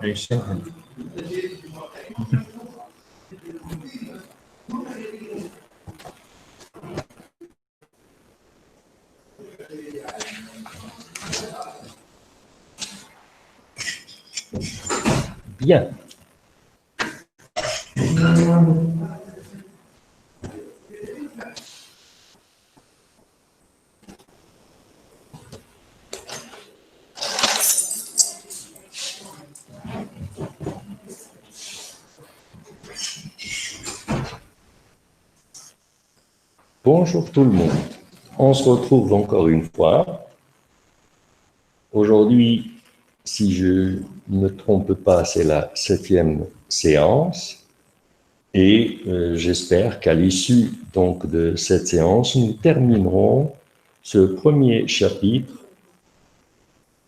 Bien. Bonjour tout le monde. On se retrouve encore une fois. Aujourd'hui, si je ne me trompe pas, c'est la 7e séance. Et j'espère qu'à l'issue donc de cette séance, nous terminerons ce premier chapitre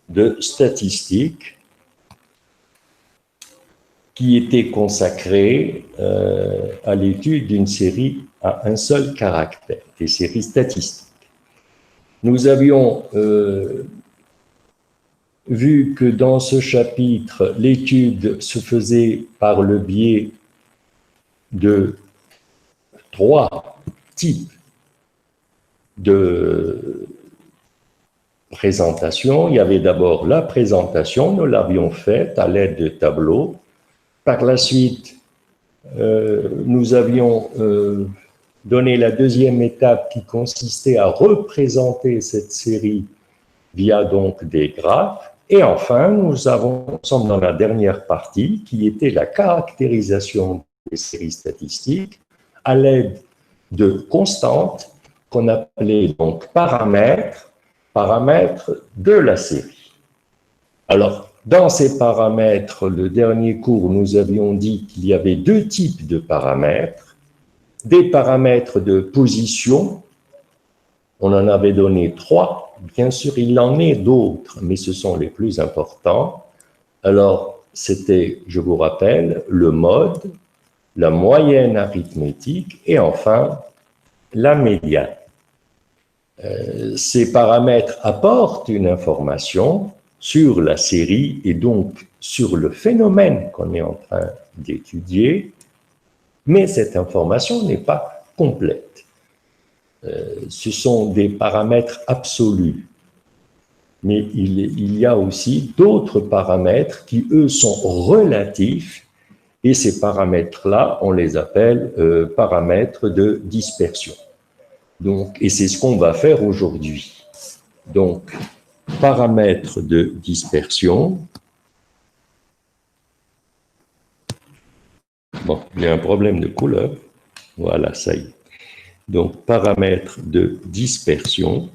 de statistiques qui était consacré à l'étude d'une série à un seul caractère, des séries statistiques. Nous avions vu que dans ce chapitre, l'étude se faisait par le biais de 3 types de présentation. Il y avait d'abord la présentation, nous l'avions faite à l'aide de tableaux. Par la suite, nous avions donné la deuxième étape qui consistait à représenter cette série via donc des graphes. Et enfin, nous sommes dans la dernière partie qui était la caractérisation des séries statistiques à l'aide de constantes qu'on appelait donc paramètres de la série. Alors, dans ces paramètres, le dernier cours, nous avions dit qu'il y avait 2 types de paramètres. Des paramètres de position, on en avait donné 3. Bien sûr, il en est d'autres, mais ce sont les plus importants. Alors, c'était, je vous rappelle, le mode, la moyenne arithmétique et enfin, la médiane. Ces paramètres apportent une information sur la série et donc sur le phénomène qu'on est en train d'étudier, mais cette information n'est pas complète. Ce sont des paramètres absolus, mais il y a aussi d'autres paramètres qui, eux, sont relatifs, et ces paramètres-là, on les appelle paramètres de dispersion. Donc, et c'est ce qu'on va faire aujourd'hui. Donc, paramètres de dispersion. Bon, il y a un problème de couleur. Voilà, ça y est. Donc, paramètres de dispersion.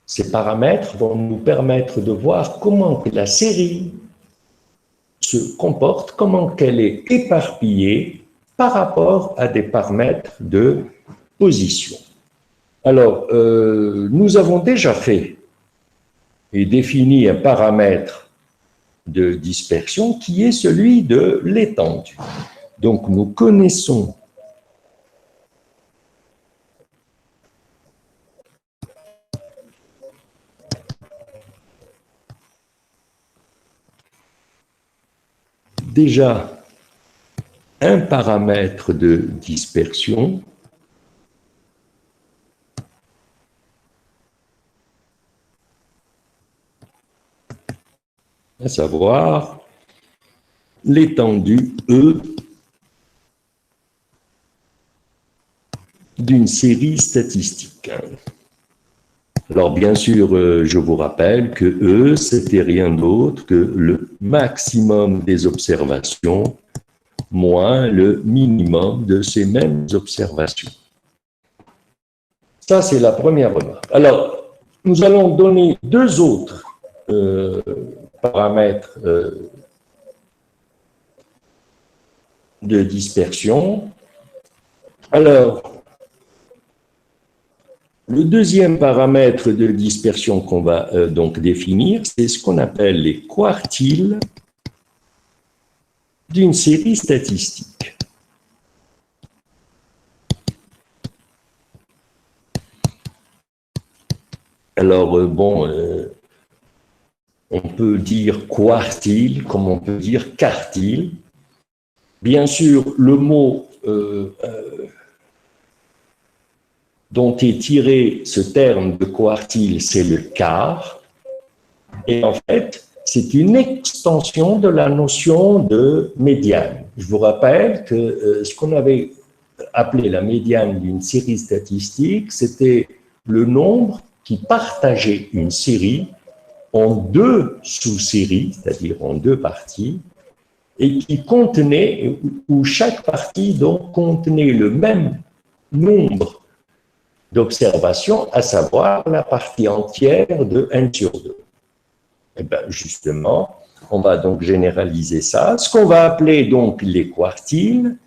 Ces paramètres vont nous permettre de voir comment la série se comporte, comment elle est éparpillée par rapport à des paramètres de position. Alors, nous avons déjà fait et défini un paramètre de dispersion qui est celui de l'étendue. Donc, nous connaissons déjà un paramètre de dispersion à savoir l'étendue E d'une série statistique. Alors, bien sûr, je vous rappelle que E, c'était rien d'autre que le maximum des observations moins le minimum de ces mêmes observations. Ça, c'est la première remarque. Alors, nous allons donner 2 autres paramètres de dispersion. Alors, le deuxième paramètre de dispersion qu'on va donc définir, c'est ce qu'on appelle les quartiles d'une série statistique. Alors, on peut dire quartile, comme on peut dire quartile. Bien sûr, le mot dont est tiré ce terme de quartile, c'est le quart. Et en fait, c'est une extension de la notion de médiane. Je vous rappelle que ce qu'on avait appelé la médiane d'une série statistique, c'était le nombre qui partageait une série en deux sous-séries, c'est-à-dire en deux parties, et qui contenait, où chaque partie donc contenait le même nombre d'observations, à savoir la partie entière de n sur 2. Et bien justement, on va donc généraliser ça. Ce qu'on va appeler donc les quartiles,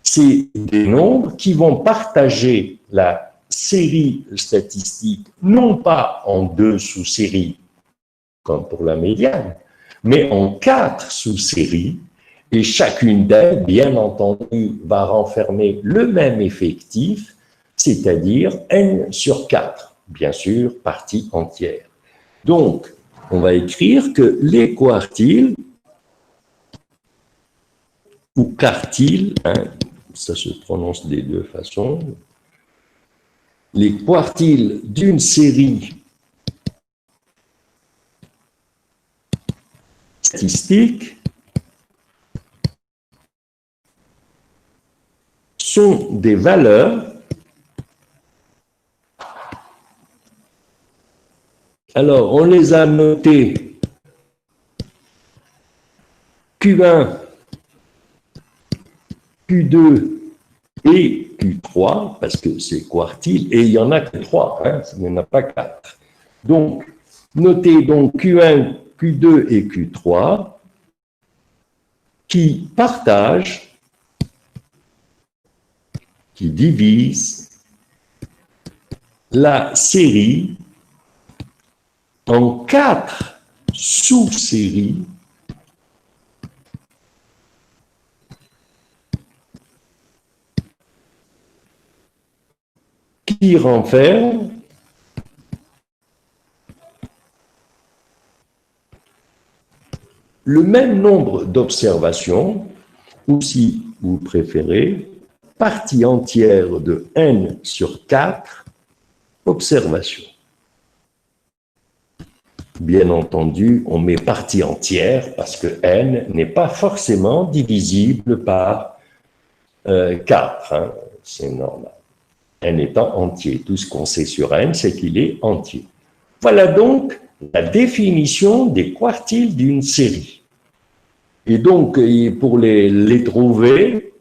c'est des nombres qui vont partager la série statistique, non pas en deux sous-séries, comme pour la médiane, mais en 4 sous-séries, et chacune d'elles, bien entendu, va renfermer le même effectif, c'est-à-dire n sur 4, bien sûr, partie entière. Donc, on va écrire que les quartiles, ou quartiles, ça se prononce des deux façons, les quartiles d'une série statistique sont des valeurs. Alors, on les a notées Q1, Q2 et Q3, parce que c'est quartile, et il n'y en a que 3, il n'y en a pas 4. Donc, notez donc Q1, Q2 et Q3 qui partagent, qui divisent la série en 4 sous-séries qui renferment le même nombre d'observations, ou si vous préférez, partie entière de n sur 4 observations. Bien entendu, on met partie entière parce que n n'est pas forcément divisible par 4, c'est normal. N étant entier, tout ce qu'on sait sur n, c'est qu'il est entier. Voilà donc la définition des quartiles d'une série. Et donc, pour les trouver,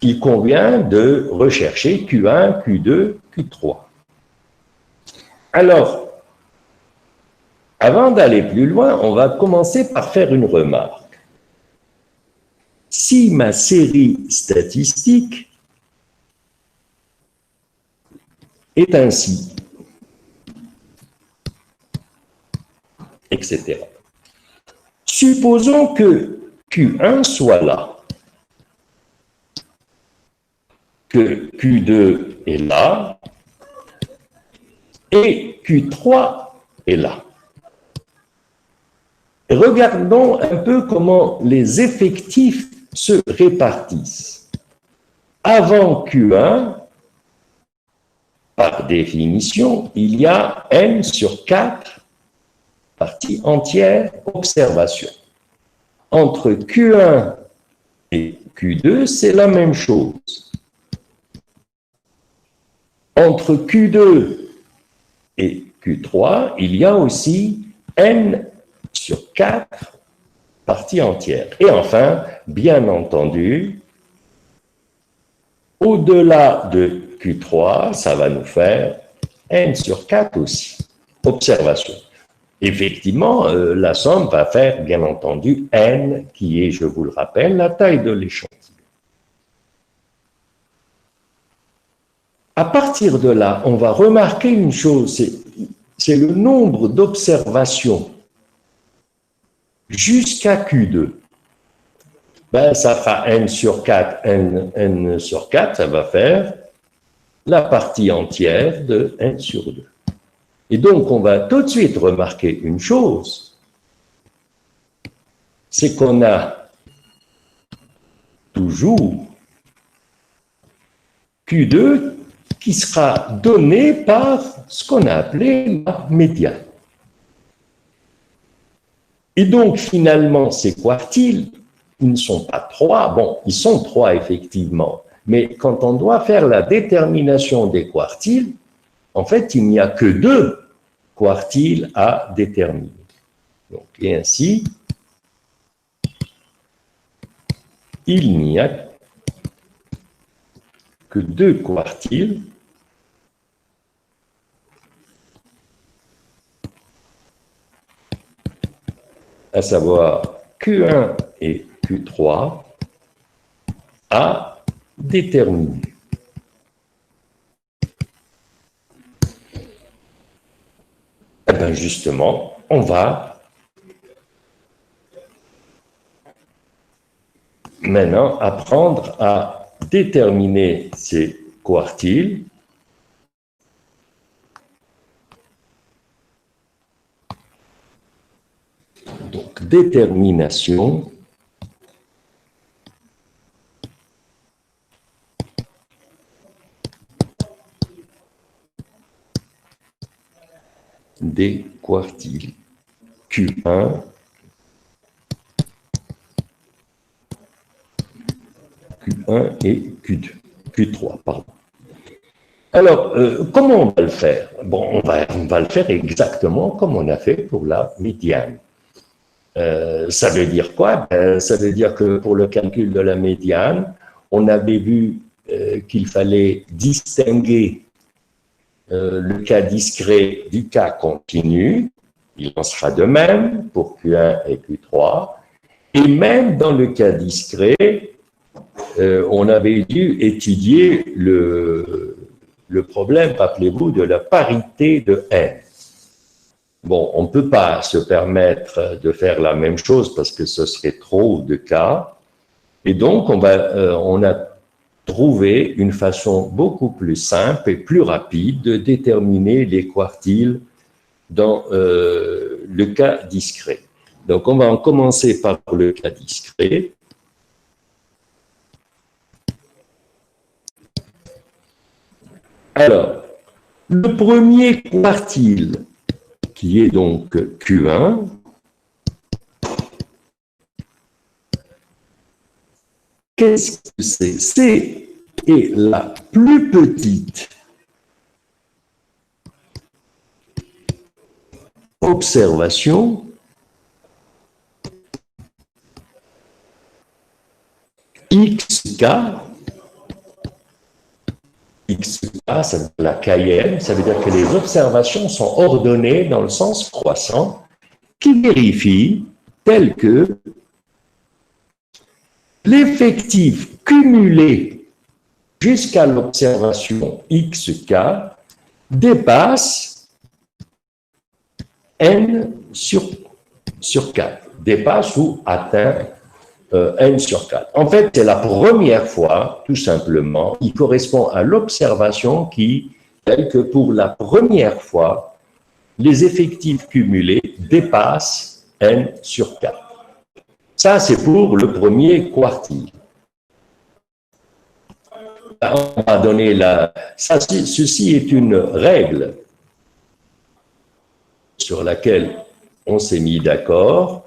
il convient de rechercher Q1, Q2, Q3. Alors, avant d'aller plus loin, on va commencer par faire une remarque. Si ma série statistique est ainsi, etc. Supposons que Q1 soit là, que Q2 est là, et Q3 est là. Regardons un peu comment les effectifs se répartissent. Avant Q1, par définition, il y a n sur 4 parties entières observations. Entre Q1 et Q2, c'est la même chose. Entre Q2 et Q3, il y a aussi n sur 4 parties entières. Et enfin, bien entendu, au-delà de Q3, ça va nous faire n sur 4 aussi, observation. Effectivement, la somme va faire, bien entendu, n, qui est, je vous le rappelle, la taille de l'échantillon. À partir de là, on va remarquer une chose, c'est le nombre d'observations jusqu'à Q2. Ben, ça fera n sur 4, n sur 4, ça va faire la partie entière de n sur 2. Et donc, on va tout de suite remarquer une chose, c'est qu'on a toujours Q2 qui sera donné par ce qu'on a appelé la médiane. Et donc, finalement, ces quartiles, ils ne sont pas trois. Bon, ils sont trois, effectivement. Mais quand on doit faire la détermination des quartiles, en fait, il n'y a que deux quartiles à déterminer. Donc, et ainsi, il n'y a que deux quartiles à savoir Q1 et Q3 à déterminer. Eh bien justement, on va maintenant apprendre à déterminer ces quartiles. Donc, détermination des quartiles Q1, Q1 et Q2, Q3, pardon. Alors, comment on va le faire? Bon, on va le faire exactement comme on a fait pour la médiane. Ça veut dire quoi? Ça veut dire que pour le calcul de la médiane, on avait vu qu'il fallait distinguer le cas discret du cas continu. Il en sera de même pour Q1 et Q3. Et même dans le cas discret, on avait dû étudier le problème, rappelez-vous, de la parité de n. Bon, on ne peut pas se permettre de faire la même chose parce que ce serait trop de cas. Et donc, on a trouvé une façon beaucoup plus simple et plus rapide de déterminer les quartiles dans le cas discret. Donc, on va en commencer par le cas discret. Alors, le premier quartile, qui est donc Q1, qu'est-ce que c'est? C'est la plus petite observation XK. XK, ça veut dire la KM, ça veut dire que les observations sont ordonnées dans le sens croissant, qui vérifie tel que l'effectif cumulé jusqu'à l'observation XK dépasse N sur 4, dépasse ou atteint N sur 4. En fait, c'est la première fois, tout simplement, il correspond à l'observation qui, telle que pour la première fois, les effectifs cumulés dépassent N sur 4. Ça, c'est pour le premier quartile. On va donner ceci est une règle sur laquelle on s'est mis d'accord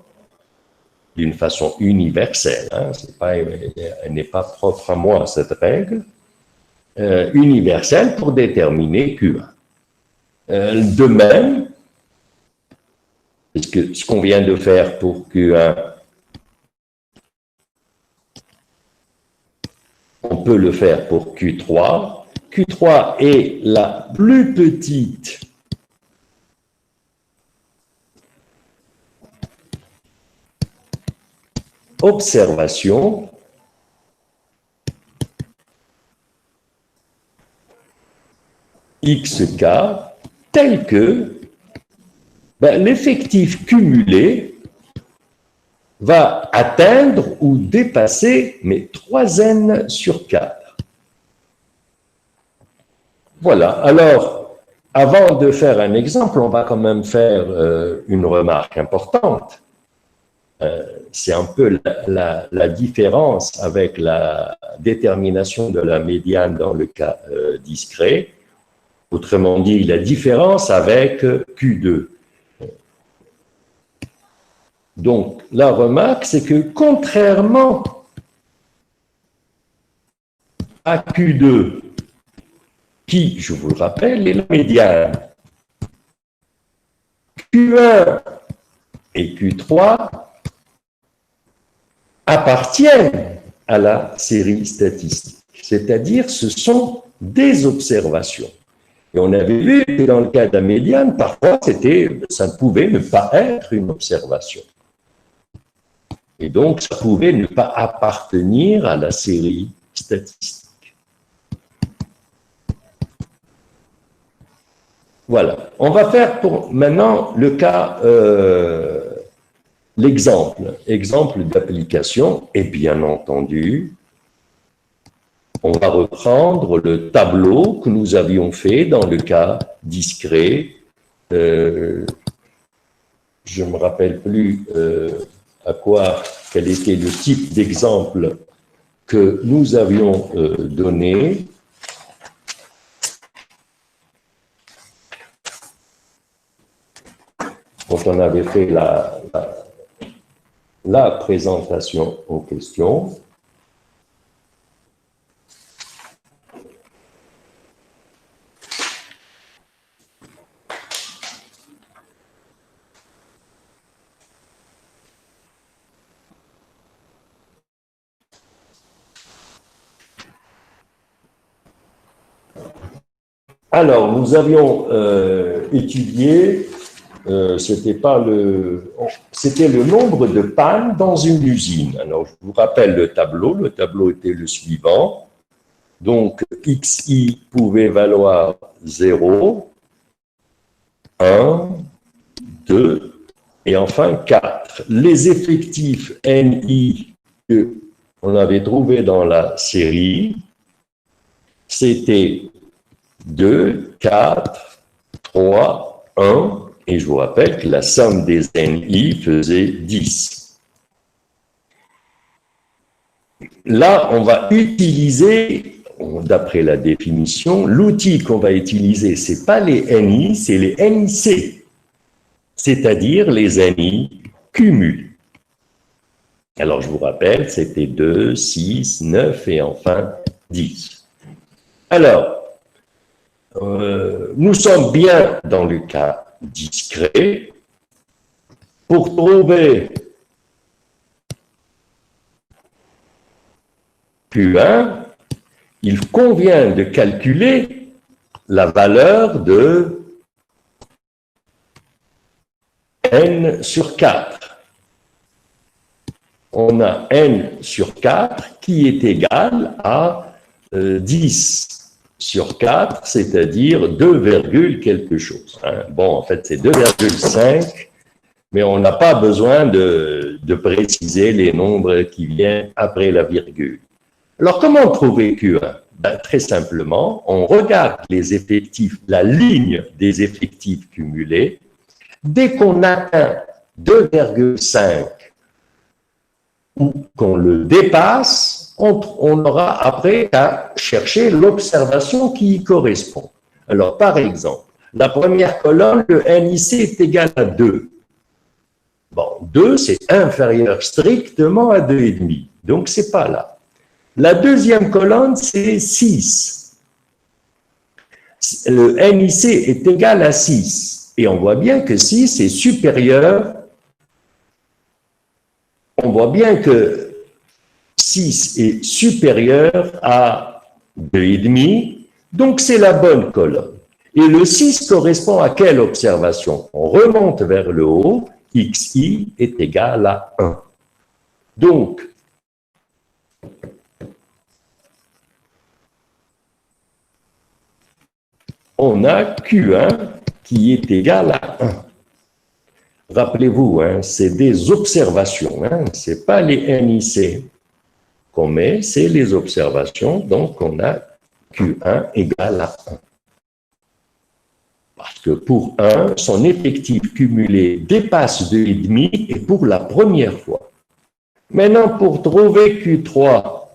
d'une façon universelle. Elle n'est pas propre à moi, cette règle. Universelle pour déterminer Q1. De même, ce qu'on vient de faire pour Q1, on peut le faire pour Q3. Q3 est la plus petite observation XK telle que l'effectif cumulé va atteindre ou dépasser 3n sur 4. Voilà, alors Avant de faire un exemple, on va quand même faire une remarque importante. C'est un peu la différence avec la détermination de la médiane dans le cas discret. Autrement dit, la différence avec Q2. Donc, la remarque, c'est que contrairement à Q2, qui, je vous le rappelle, est la médiane, Q1 et Q3 appartiennent à la série statistique, c'est-à-dire ce sont des observations. Et on avait vu que dans le cas de la médiane, parfois, ça pouvait ne pas être une observation. Et donc, ça pouvait ne pas appartenir à la série statistique. Voilà. On va faire pour maintenant le cas, exemple d'application, et bien entendu, on va reprendre le tableau que nous avions fait dans le cas discret. Je ne me rappelle plus quel était le type d'exemple que nous avions donné. Quand on avait fait la présentation en question. Alors, nous avions étudié, c'était le nombre de pannes dans une usine. Alors, je vous rappelle le tableau. Le tableau était le suivant. Donc, XI pouvait valoir 0, 1, 2 et enfin 4. Les effectifs NI qu'on avait trouvés dans la série, c'était 2, 4, 3, 1, et je vous rappelle que la somme des NI faisait 10. Là, on va utiliser, d'après la définition, l'outil qu'on va utiliser, ce n'est pas les NI, c'est les NIC, c'est-à-dire les NI cumulés. Alors, je vous rappelle, c'était 2, 6, 9 et enfin 10. Alors, nous sommes bien dans le cas discret. Pour trouver Q1, il convient de calculer la valeur de n sur 4. On a n sur 4 qui est égal à 10 sur 4, c'est-à-dire 2, quelque chose. Bon, en fait, c'est 2,5, mais on n'a pas besoin de préciser les nombres qui viennent après la virgule. Alors, comment trouver Q1? Très simplement, on regarde les effectifs, la ligne des effectifs cumulés. Dès qu'on atteint 2,5 ou qu'on le dépasse, on aura après à chercher l'observation qui y correspond. Alors, par exemple, la première colonne, le NIC est égal à 2. Bon, 2, c'est inférieur strictement à 2,5. Donc, ce n'est pas là. La deuxième colonne, c'est 6. Le NIC est égal à 6. Et on voit bien que 6 est supérieur. On voit bien que 6 est supérieur à 2,5. Donc, c'est la bonne colonne. Et le 6 correspond à quelle observation? On remonte vers le haut. XI est égal à 1. Donc, on a Q1 qui est égal à 1. Rappelez-vous, c'est des observations, ce n'est pas les NIC qu'on met, c'est les observations, donc on a Q1 égal à 1. Parce que pour 1, son effectif cumulé dépasse 2,5 et pour la première fois. Maintenant, pour trouver Q3,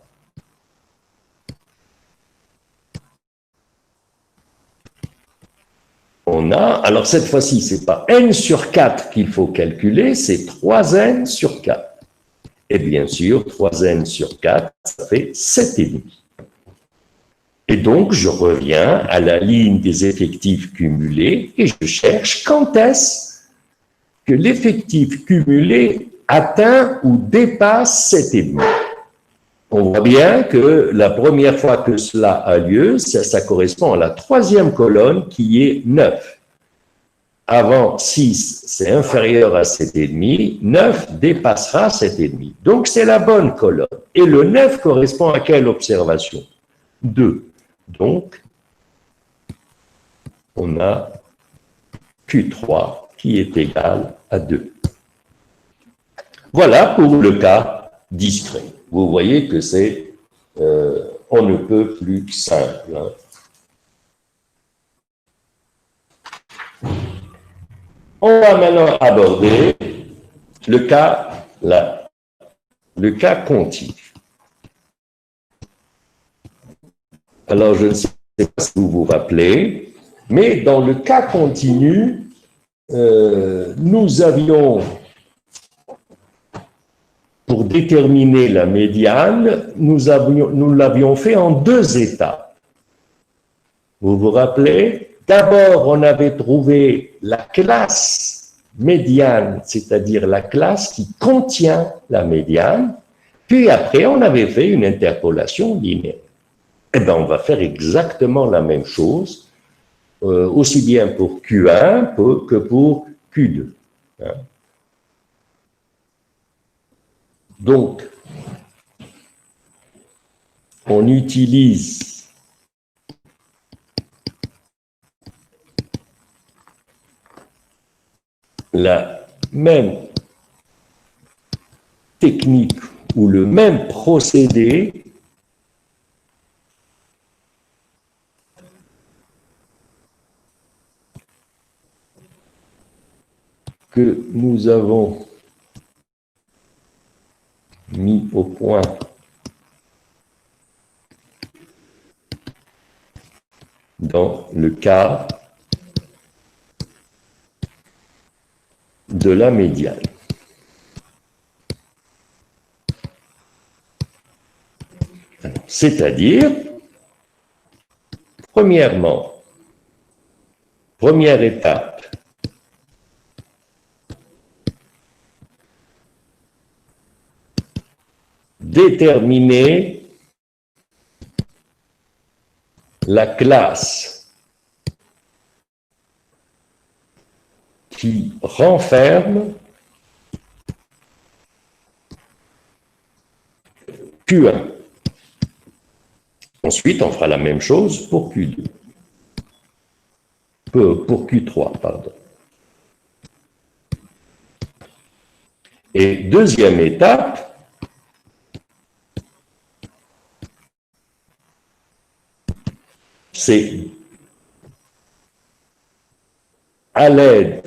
on a, alors cette fois-ci, ce n'est pas n sur 4 qu'il faut calculer, c'est 3n sur 4. Et bien sûr, 3n sur 4, ça fait 7,5. Et donc, je reviens à la ligne des effectifs cumulés et je cherche quand est-ce que l'effectif cumulé atteint ou dépasse 7,5. On voit bien que la première fois que cela a lieu, ça correspond à la troisième colonne qui est 9. Avant 6, c'est inférieur à 7,5. 9 dépassera 7,5. Donc, c'est la bonne colonne. Et le 9 correspond à quelle observation? 2. Donc, on a Q3 qui est égal à 2. Voilà pour le cas discret. Vous voyez que c'est on ne peut plus simple. Hein. On va maintenant aborder le cas continu. Alors, je ne sais pas si vous vous rappelez, mais dans le cas continu, nous avions, pour déterminer la médiane, nous l'avions fait en 2 étapes. Vous vous rappelez? D'abord, on avait trouvé la classe médiane, c'est-à-dire la classe qui contient la médiane, puis après, on avait fait une interpolation linéaire. Eh bien, on va faire exactement la même chose, aussi bien pour Q1 que pour Q2. Hein. Donc, on utilise la même technique ou le même procédé que nous avons mis au point dans le cas de la médiane. C'est-à-dire, premièrement, première étape, déterminer la classe qui renferme Q1. Ensuite, on fera la même chose pour Q2. Pour Q3, pardon. Et deuxième étape, c'est à l'aide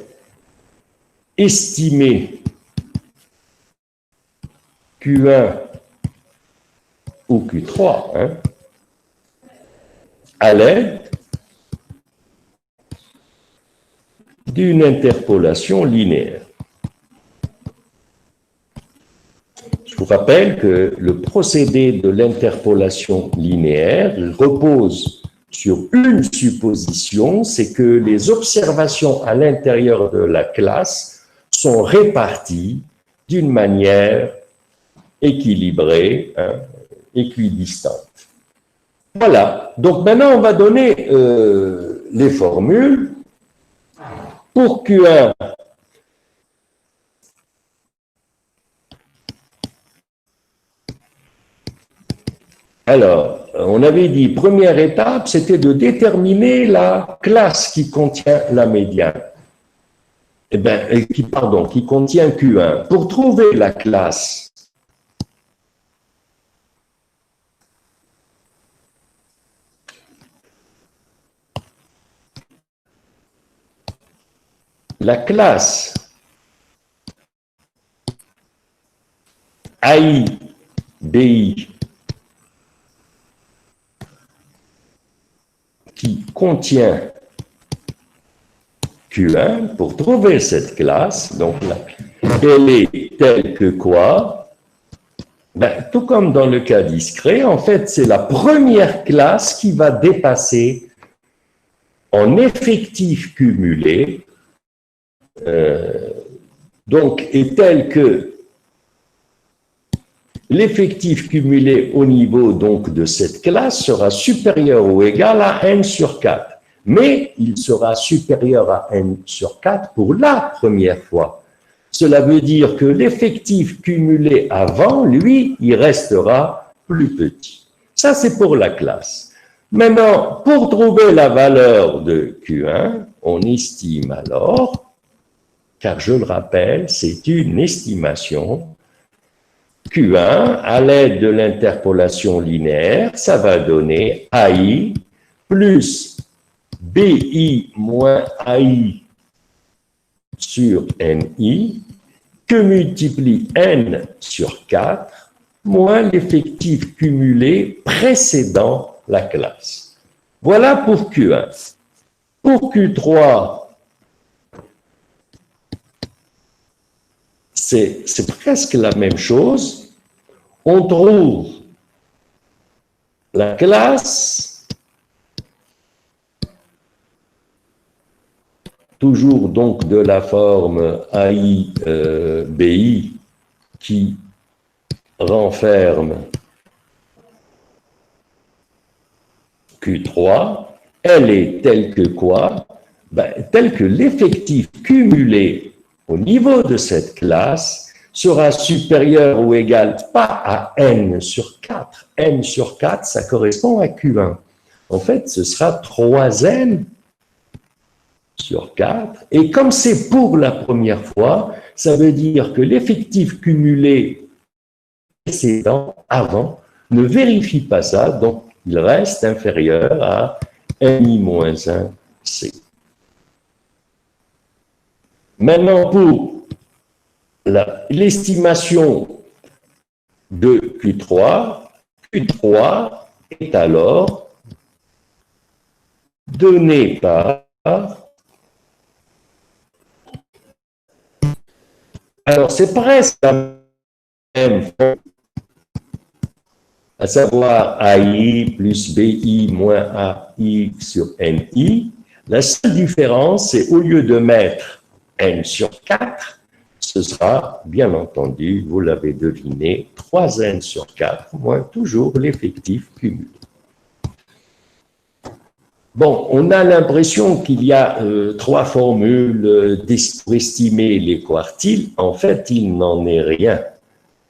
estimée Q1 ou Q3, hein, à l'aide d'une interpolation linéaire. Je vous rappelle que le procédé de l'interpolation linéaire repose sur une supposition, c'est que les observations à l'intérieur de la classe sont réparties d'une manière équilibrée, hein, équidistante. Voilà, donc maintenant on va donner les formules. Pour Q1, alors, on avait dit, première étape, c'était de déterminer la classe qui contient la médiane. Eh bien, qui contient Q1. Pour trouver la classe la classe AI, BI, qui contient Q1, pour trouver cette classe, donc elle est telle que quoi? Ben, tout comme dans le cas discret, en fait, c'est la première classe qui va dépasser en effectif cumulé, donc est telle que l'effectif cumulé au niveau donc de cette classe sera supérieur ou égal à n sur 4. Mais il sera supérieur à n sur 4 pour la première fois. Cela veut dire que l'effectif cumulé avant, lui, il restera plus petit. Ça, c'est pour la classe. Maintenant, pour trouver la valeur de Q1, on estime alors, car je le rappelle, c'est une estimation, Q1, à l'aide de l'interpolation linéaire, ça va donner AI plus BI moins AI sur NI, que multiplie N sur 4, moins l'effectif cumulé précédant la classe. Voilà pour Q1. Pour Q3, c'est presque la même chose. On trouve la classe, toujours donc de la forme AI BI qui renferme Q3. Elle est telle que quoi? Ben, telle que l'effectif cumulé au niveau de cette classe sera supérieur ou égal pas à n sur 4. n sur 4, ça correspond à Q1. En fait, ce sera 3n sur 4. Et comme c'est pour la première fois, ça veut dire que l'effectif cumulé précédent, avant, ne vérifie pas ça, donc il reste inférieur à ni-1c. Maintenant, pour l'estimation de Q3, Q3 est alors donné par... Alors, c'est presque la même forme, à savoir AI plus BI moins AI sur NI. La seule différence, c'est au lieu de mettre n sur 4, ce sera, bien entendu, vous l'avez deviné, 3n sur 4, moins toujours l'effectif cumulé. Bon, on a l'impression qu'il y a trois formules pour estimer les quartiles. En fait, il n'en est rien.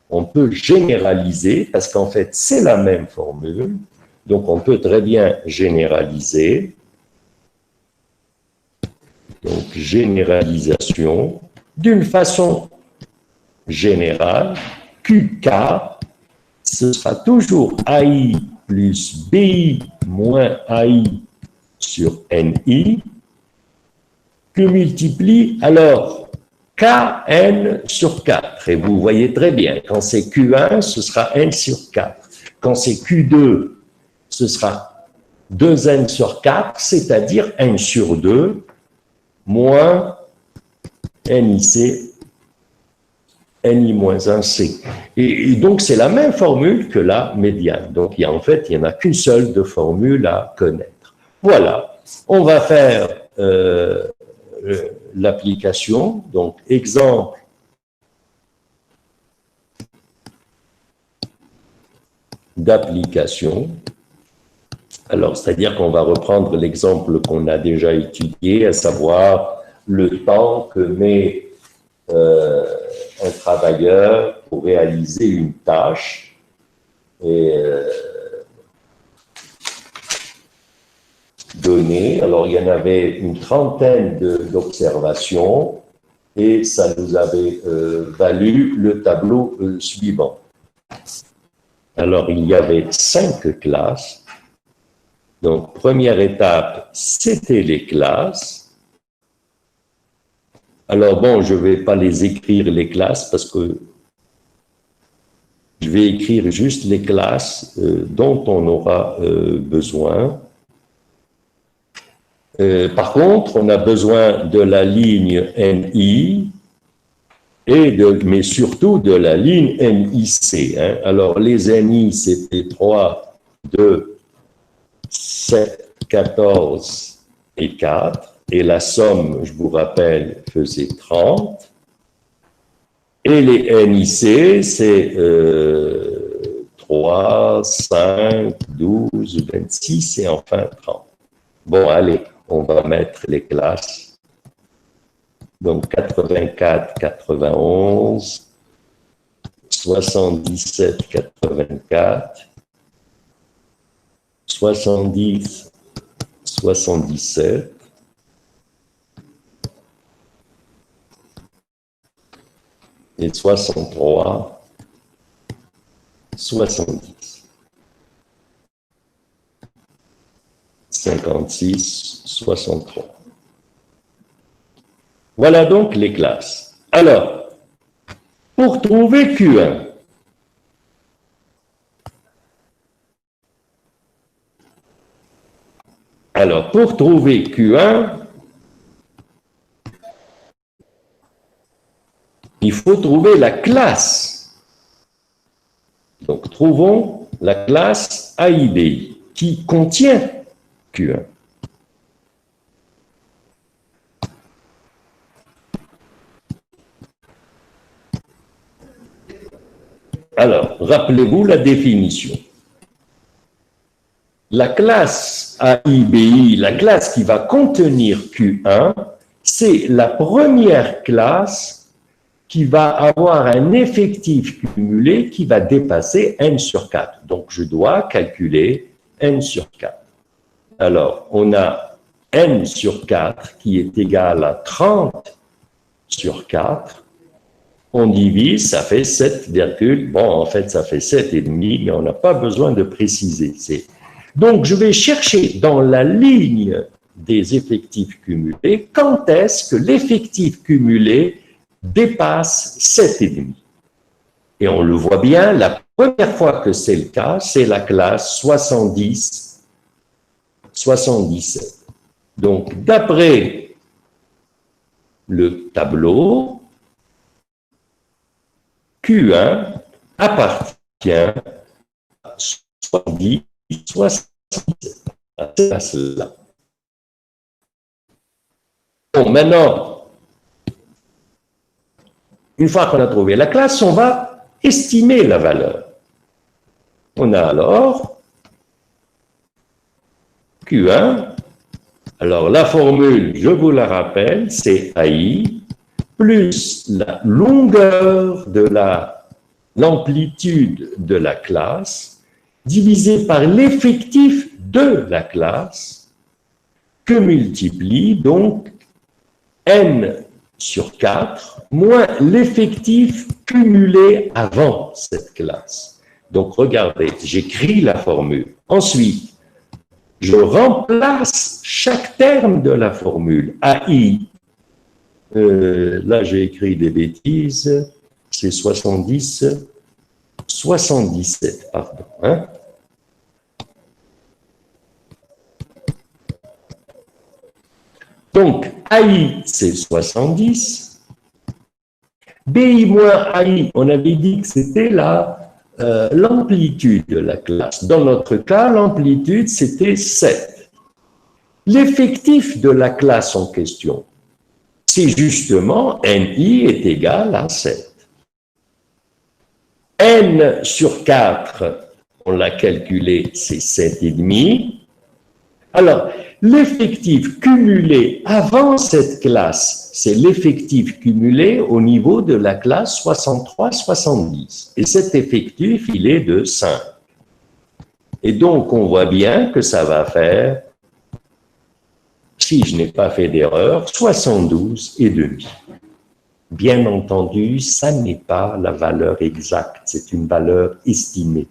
On peut généraliser, parce qu'en fait, c'est la même formule. Donc, on peut très bien généraliser. Donc, généralisation, d'une façon générale, QK, ce sera toujours AI plus BI moins AI sur NI, que multiplie alors KN sur 4. Et vous voyez très bien, quand c'est Q1, ce sera N sur 4. Quand c'est Q2, ce sera 2N sur 4, c'est-à-dire N sur 2, moins NIC, NI moins 1C. Et donc, c'est la même formule que la médiane. Donc, en fait, il n'y en a qu'une seule de formule à connaître. Voilà. On va faire l'application. Donc, exemple d'application. Alors, c'est-à-dire qu'on va reprendre l'exemple qu'on a déjà étudié, à savoir le temps que met un travailleur pour réaliser une tâche. Et donnée. Alors, il y en avait une trentaine d'observations et ça nous avait valu le tableau suivant. Alors, il y avait 5 classes. Donc, première étape, c'était les classes. Alors bon, je ne vais pas les écrire, les classes, parce que je vais écrire juste les classes dont on aura besoin. Par contre, on a besoin de la ligne NI, mais surtout de la ligne NIC. Hein. Alors, les NI, c'était 3, 2, 7, 14 et 4. Et la somme, je vous rappelle, faisait 30. Et les NIC, c'est 3, 5, 12, 26 et enfin 30. Bon, allez, on va mettre les classes. Donc, 84, 91, 77, 84, 70, 77, et 63, 70, 56, 63. Voilà donc les classes. Alors, pour trouver Q1, il faut trouver la classe. Donc, trouvons la classe AIBI qui contient Q1. Alors, rappelez-vous la définition. La classe AIBI, la classe qui va contenir Q1, c'est la première classe qui va avoir un effectif cumulé qui va dépasser n sur 4. Donc, je dois calculer n sur 4. Alors, on a n sur 4 qui est égal à 30 sur 4. On divise, ça fait 7, bon, en fait, ça fait 7,5, mais on n'a pas besoin de préciser. Donc, je vais chercher dans la ligne des effectifs cumulés, quand est-ce que l'effectif cumulé dépasse 7,5. Et on le voit bien, la première fois que c'est le cas, c'est la classe 70, 77. Donc, d'après le tableau, Q1 appartient à 70, 77. C'est cela. Bon, maintenant, une fois qu'on a trouvé la classe, on va estimer la valeur. On a alors Q1. Alors, la formule, je vous la rappelle, c'est AI plus la longueur de l'amplitude de la classe divisé par l'effectif de la classe que multiplie donc n sur 4 moins l'effectif cumulé avant cette classe. Donc, regardez, j'écris la formule. Ensuite, je remplace chaque terme de la formule. AI, là j'ai écrit des bêtises, c'est 70, 77, pardon. Hein? Donc, AI, c'est 70. BI moins AI, on avait dit que c'était l'amplitude de la classe. Dans notre cas, l'amplitude, c'était 7. L'effectif de la classe en question, c'est justement NI est égal à 7. N sur 4, on l'a calculé, c'est 7,5. Alors, l'effectif cumulé avant cette classe, c'est l'effectif cumulé au niveau de la classe 63-70. Et cet effectif, il est de 5. Et donc, on voit bien que ça va faire, si je n'ai pas fait d'erreur, 72,5. Bien entendu, ça n'est pas la valeur exacte, c'est une valeur estimée.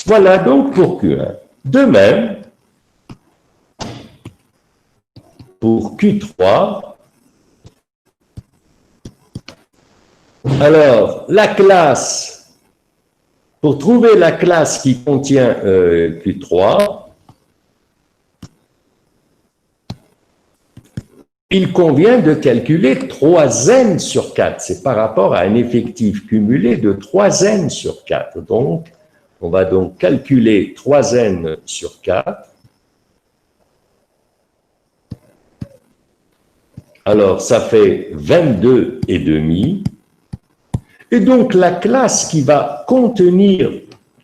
Voilà donc pour Q1. De même, pour Q3, Alors, la classe, pour trouver la classe qui contient Q3, il convient de calculer 3n sur 4. C'est par rapport à un effectif cumulé de 3n sur 4. Donc, on va donc calculer 3n sur 4. Alors, ça fait 22 et demi. Et donc, la classe qui va contenir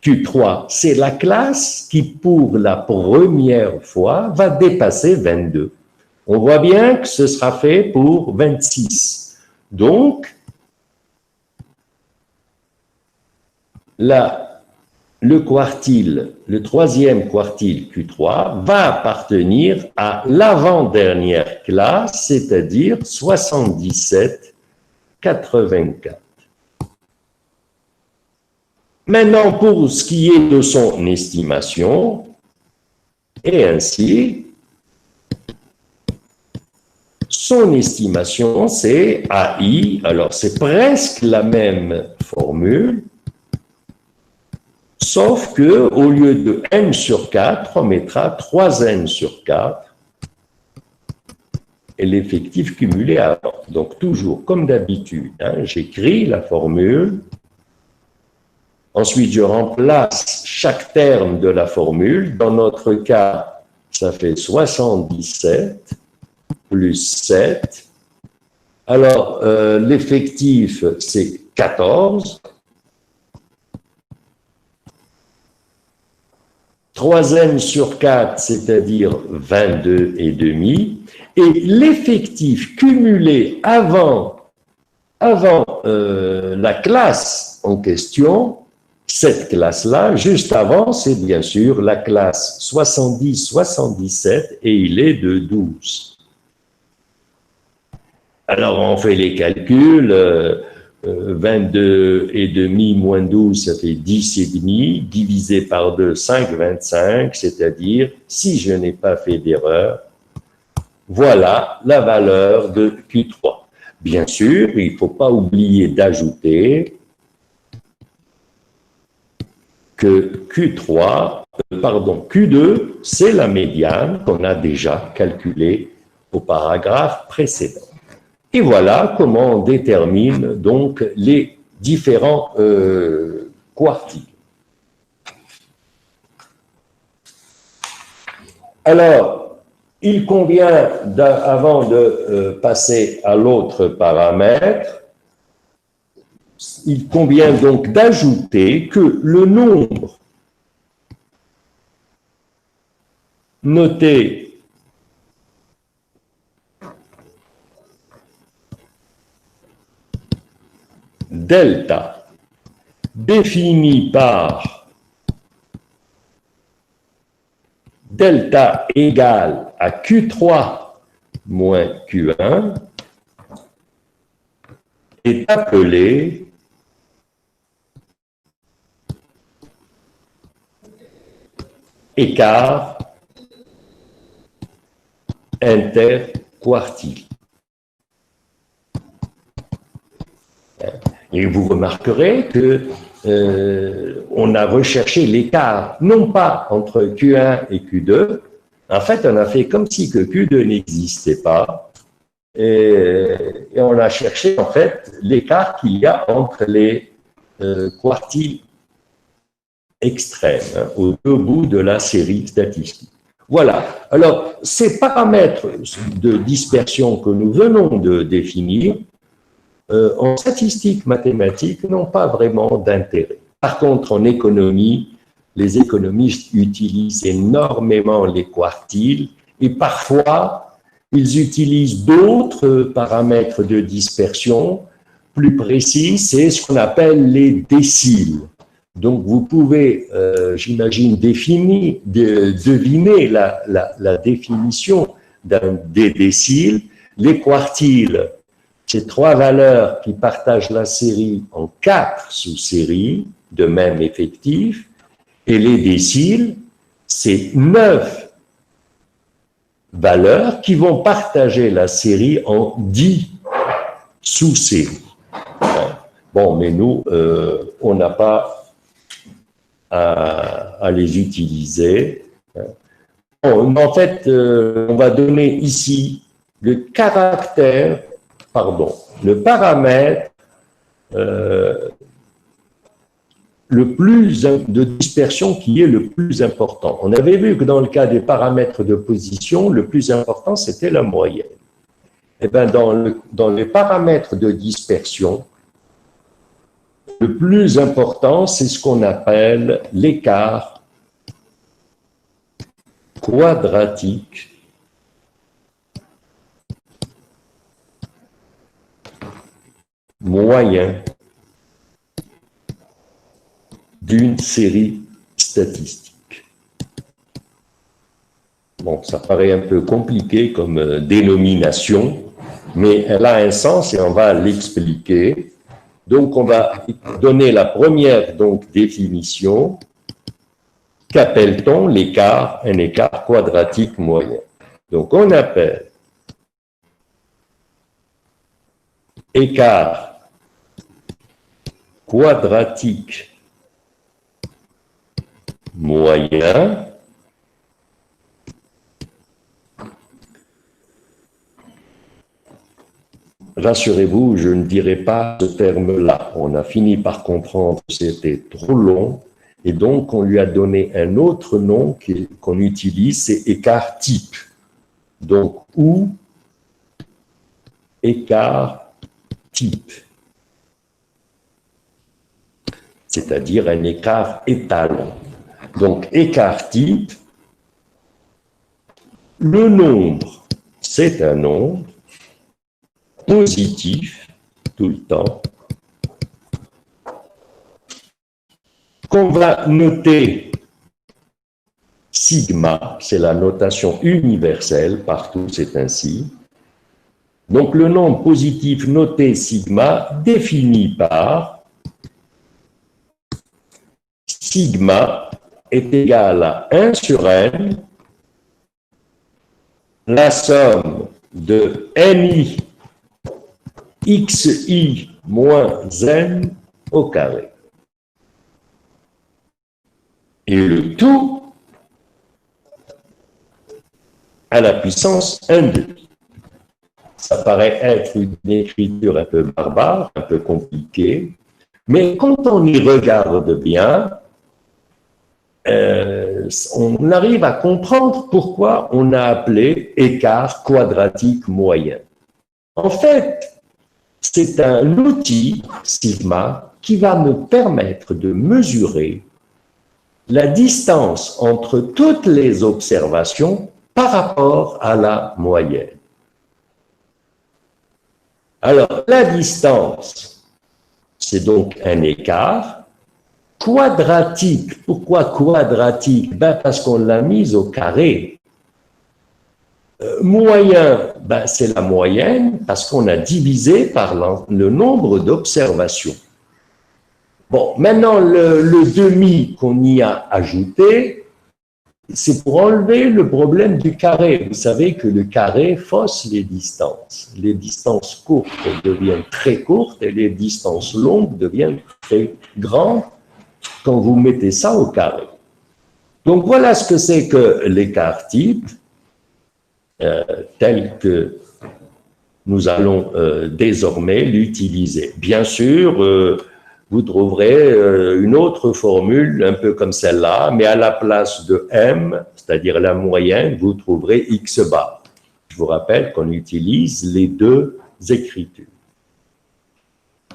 Q3, c'est la classe qui, pour la première fois, va dépasser 22. On voit bien que ce sera fait pour 26. Donc, là, le quartile, le troisième quartile Q3 va appartenir à l'avant-dernière classe, c'est-à-dire 77,84. Maintenant, pour ce qui est de son estimation, et ainsi, son estimation, c'est AI, alors c'est presque la même formule, sauf que au lieu de n sur 4, on mettra 3n sur 4 et l'effectif cumulé avant. Donc toujours comme d'habitude, j'écris la formule, ensuite je remplace chaque terme de la formule. Dans notre cas, ça fait 77 plus 7. Alors, l'effectif, c'est 14. 3n sur 4, c'est-à-dire 22 et demi. Et l'effectif cumulé avant la classe en question, cette classe-là, juste avant, c'est bien sûr la classe 70-77 et il est de 12. Alors, on fait les calculs, 22 et demi moins 12, ça fait 10 et demi, divisé par 2, 5,25, c'est-à-dire, si je n'ai pas fait d'erreur, voilà la valeur de Q3. Bien sûr, il ne faut pas oublier d'ajouter que Q2, c'est la médiane qu'on a déjà calculée au paragraphe précédent. Et voilà comment on détermine donc les différents quartiles. Alors, il convient, avant de passer à l'autre paramètre, il convient donc d'ajouter que le nombre noté delta défini par delta égale à Q3 moins Q1 est appelé écart interquartile. Et vous remarquerez que on a recherché l'écart, non pas entre Q1 et Q2, en fait, on a fait comme si que Q2 n'existait pas, et on a cherché, en fait, l'écart qu'il y a entre les quartiles extrêmes, au deux bouts de la série statistique. Voilà. Alors, ces paramètres de dispersion que nous venons de définir, en statistique mathématique, n'ont pas vraiment d'intérêt. Par contre, en économie, les économistes utilisent énormément les quartiles et parfois, ils utilisent d'autres paramètres de dispersion plus précis, c'est ce qu'on appelle les déciles. Donc, vous pouvez, j'imagine, deviner la définition des déciles. Les quartiles, c'est trois valeurs qui partagent la série en 4 sous-séries de même effectif, et les déciles, c'est 9 valeurs qui vont partager la série en 10 sous-séries. Bon, Bon, mais nous, on n'a pas à les utiliser. Bon, en fait, on va donner ici le caractère, pardon, le paramètre le plus de dispersion qui est le plus important. On avait vu que dans le cas des paramètres de position, le plus important, c'était la moyenne. Eh bien, dans les paramètres de dispersion, le plus important, c'est ce qu'on appelle l'écart quadratique moyen d'une série statistique. Bon, ça paraît un peu compliqué comme dénomination, mais elle a un sens et on va l'expliquer. Donc, on va donner la première définition. Qu'appelle-t-on l'écart, un écart quadratique moyen? Donc, on appelle écart quadratique moyen rassurez-vous, je ne dirai pas ce terme-là. On a fini par comprendre que c'était trop long et donc on lui a donné un autre nom qu'on utilise, c'est écart type. Donc, ou écart type, c'est-à-dire un écart étalon. Donc, écart type, le nombre, c'est un nombre positif tout le temps, qu'on va noter sigma, c'est la notation universelle, partout c'est ainsi. Donc le nombre positif noté sigma défini par sigma est égal à 1 sur n, la somme de ni xi moins n au carré. Et le tout à la puissance 1/2. Ça paraît être une écriture un peu barbare, un peu compliquée, mais quand on y regarde bien, on arrive à comprendre pourquoi on a appelé écart quadratique moyen. En fait, c'est un outil, sigma, qui va me permettre de mesurer la distance entre toutes les observations par rapport à la moyenne. Alors, la distance, c'est donc un écart quadratique. Pourquoi quadratique? Parce qu'on l'a mise au carré. Moyen, c'est la moyenne parce qu'on a divisé par le nombre d'observations. Bon, maintenant, le demi qu'on y a ajouté, c'est pour enlever le problème du carré. Vous savez que le carré fausse les distances. Les distances courtes deviennent très courtes et les distances longues deviennent très grandes quand vous mettez ça au carré. Donc, voilà ce que c'est que l'écart type, tel que nous allons désormais l'utiliser. Bien sûr, vous trouverez une autre formule un peu comme celle-là, mais à la place de m, c'est-à-dire la moyenne, vous trouverez x bar. Je vous rappelle qu'on utilise les deux écritures.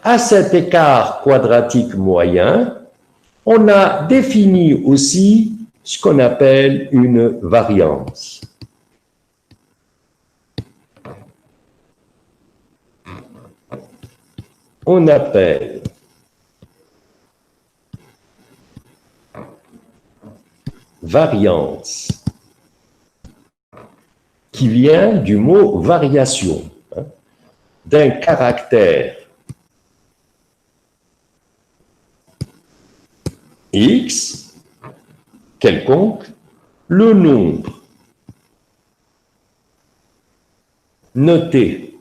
À cet écart quadratique moyen, on a défini aussi ce qu'on appelle une variance. On appelle variance, qui vient du mot variation, d'un caractère x quelconque, le nombre noté.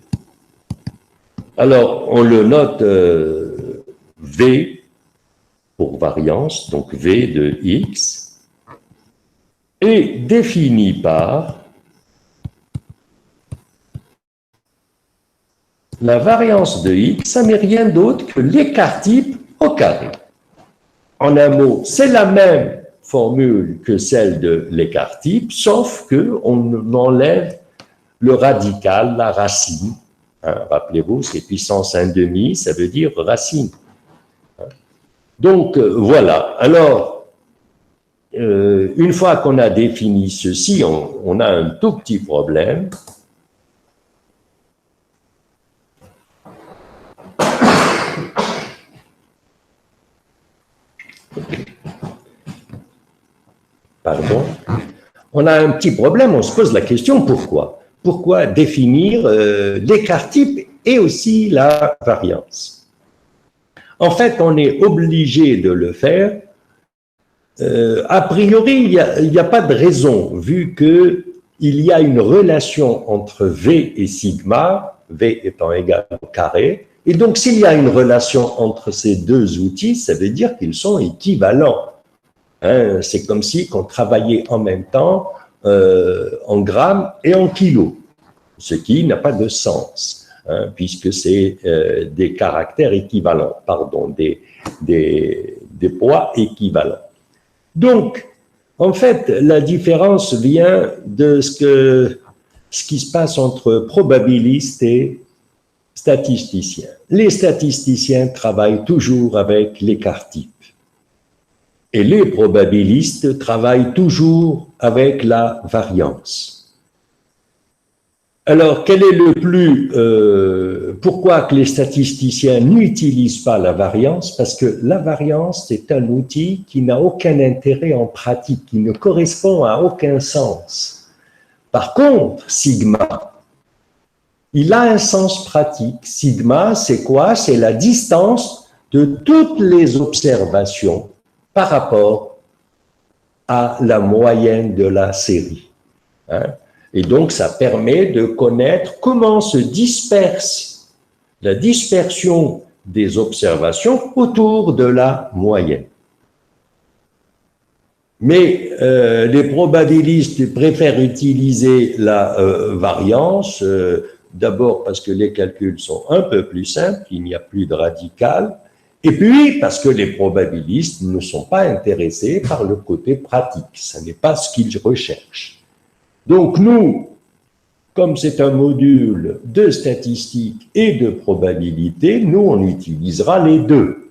Alors, on le note V pour variance, donc V de x, est défini par la variance de x, ça n'est rien d'autre que l'écart type au carré. En un mot, c'est la même formule que celle de l'écart type, sauf qu'on enlève le radical, la racine. Hein, rappelez-vous, c'est puissance 1/2, ça veut dire racine. Donc, voilà. Alors, une fois qu'on a défini ceci, on a un tout petit problème. Pardon. On a un petit problème, on se pose la question pourquoi? Pourquoi définir l'écart type et aussi la variance? En fait, on est obligé de le faire. A priori, il n'y a pas de raison, vu qu'il y a une relation entre V et sigma, V étant égal au carré, et donc s'il y a une relation entre ces deux outils, ça veut dire qu'ils sont équivalents. Hein, c'est comme si on travaillait en même temps en grammes et en kilos, ce qui n'a pas de sens, hein, puisque c'est des caractères équivalents, pardon, des poids équivalents. Donc, en fait, la différence vient de ce qui se passe entre probabilistes et statisticiens. Les statisticiens travaillent toujours avec l'écart type. Et les probabilistes travaillent toujours avec la variance. Alors, quel est le plus... pourquoi que les statisticiens n'utilisent pas la variance? Parce que la variance, c'est un outil qui n'a aucun intérêt en pratique, qui ne correspond à aucun sens. Par contre, sigma, il a un sens pratique. Sigma, c'est quoi? C'est la distance de toutes les observations par rapport à la moyenne de la série. Hein? Et donc, ça permet de connaître comment se disperse la dispersion des observations autour de la moyenne. Mais les probabilistes préfèrent utiliser la variance, d'abord parce que les calculs sont un peu plus simples, il n'y a plus de radical, et puis parce que les probabilistes ne sont pas intéressés par le côté pratique, ce n'est pas ce qu'ils recherchent. Donc nous, comme c'est un module de statistique et de probabilité, nous on utilisera les deux.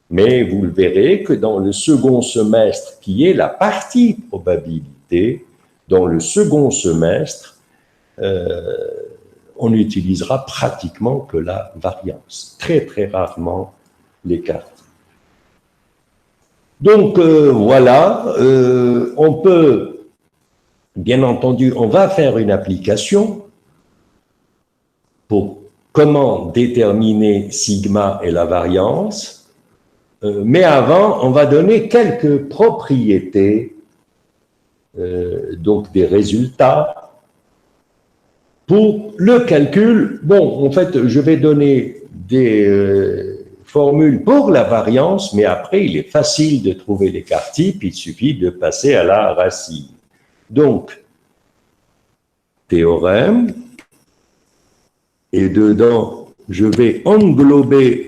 Mais vous le verrez que dans le second semestre, qui est la partie probabilité, dans le second semestre, on n'utilisera pratiquement que la variance, très très rarement l'écart. Donc voilà, on peut, bien entendu, on va faire une application pour comment déterminer sigma et la variance, mais avant, on va donner quelques propriétés, donc des résultats, pour le calcul. Bon, en fait, je vais donner des formules pour la variance, mais après, il est facile de trouver l'écart type, il suffit de passer à la racine. Donc, théorème, et dedans, je vais englober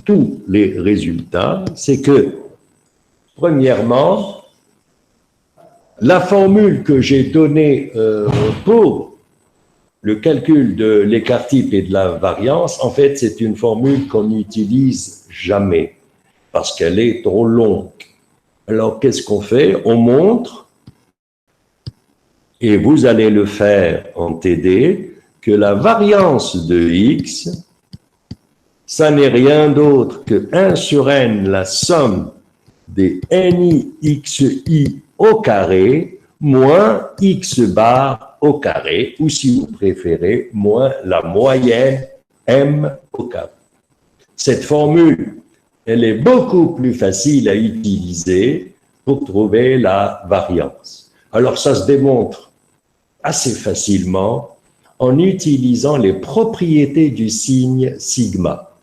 tous les résultats. C'est que, premièrement, la formule que j'ai donnée pour le calcul de l'écart type et de la variance, en fait, c'est une formule qu'on n'utilise jamais parce qu'elle est trop longue. Alors, qu'est-ce qu'on fait? On montre, et vous allez le faire en TD, que la variance de x, ça n'est rien d'autre que 1 sur n, la somme des ni xi au carré, moins x bar au carré, ou si vous préférez, moins la moyenne m au carré. Cette formule, elle est beaucoup plus facile à utiliser pour trouver la variance. Alors, ça se démontre assez facilement en utilisant les propriétés du signe sigma,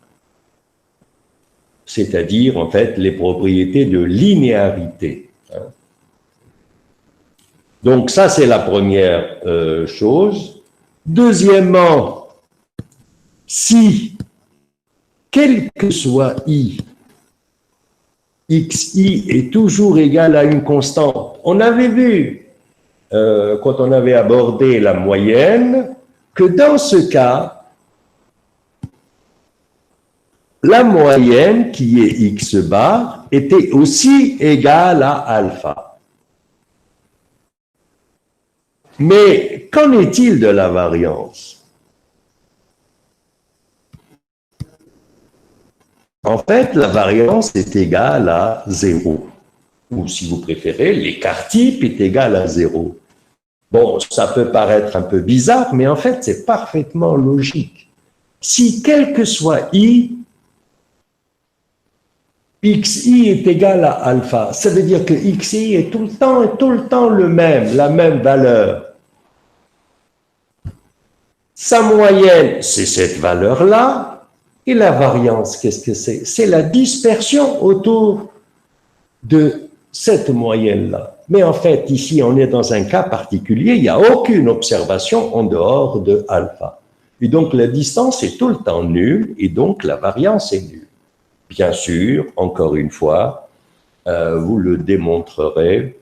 c'est-à-dire en fait les propriétés de linéarité. Donc ça, c'est la première chose. Deuxièmement, si, quel que soit i, xi est toujours égal à une constante. On avait vu, quand on avait abordé la moyenne, que dans ce cas, la moyenne, qui est x bar, était aussi égale à alpha. Mais qu'en est-il de la variance? En fait, la variance est égale à 0. Ou si vous préférez, l'écart type est égal à 0. Bon, ça peut paraître un peu bizarre, mais en fait, c'est parfaitement logique. Si quel que soit i, xi est égal à alpha, ça veut dire que xi est tout le temps le même, la même valeur. Sa moyenne, c'est cette valeur-là, et la variance, qu'est-ce que c'est? C'est la dispersion autour de cette moyenne-là. Mais en fait, ici, on est dans un cas particulier, il n'y a aucune observation en dehors de alpha. Et donc, la distance est tout le temps nulle, et donc la variance est nulle. Bien sûr, encore une fois, vous le démontrerez.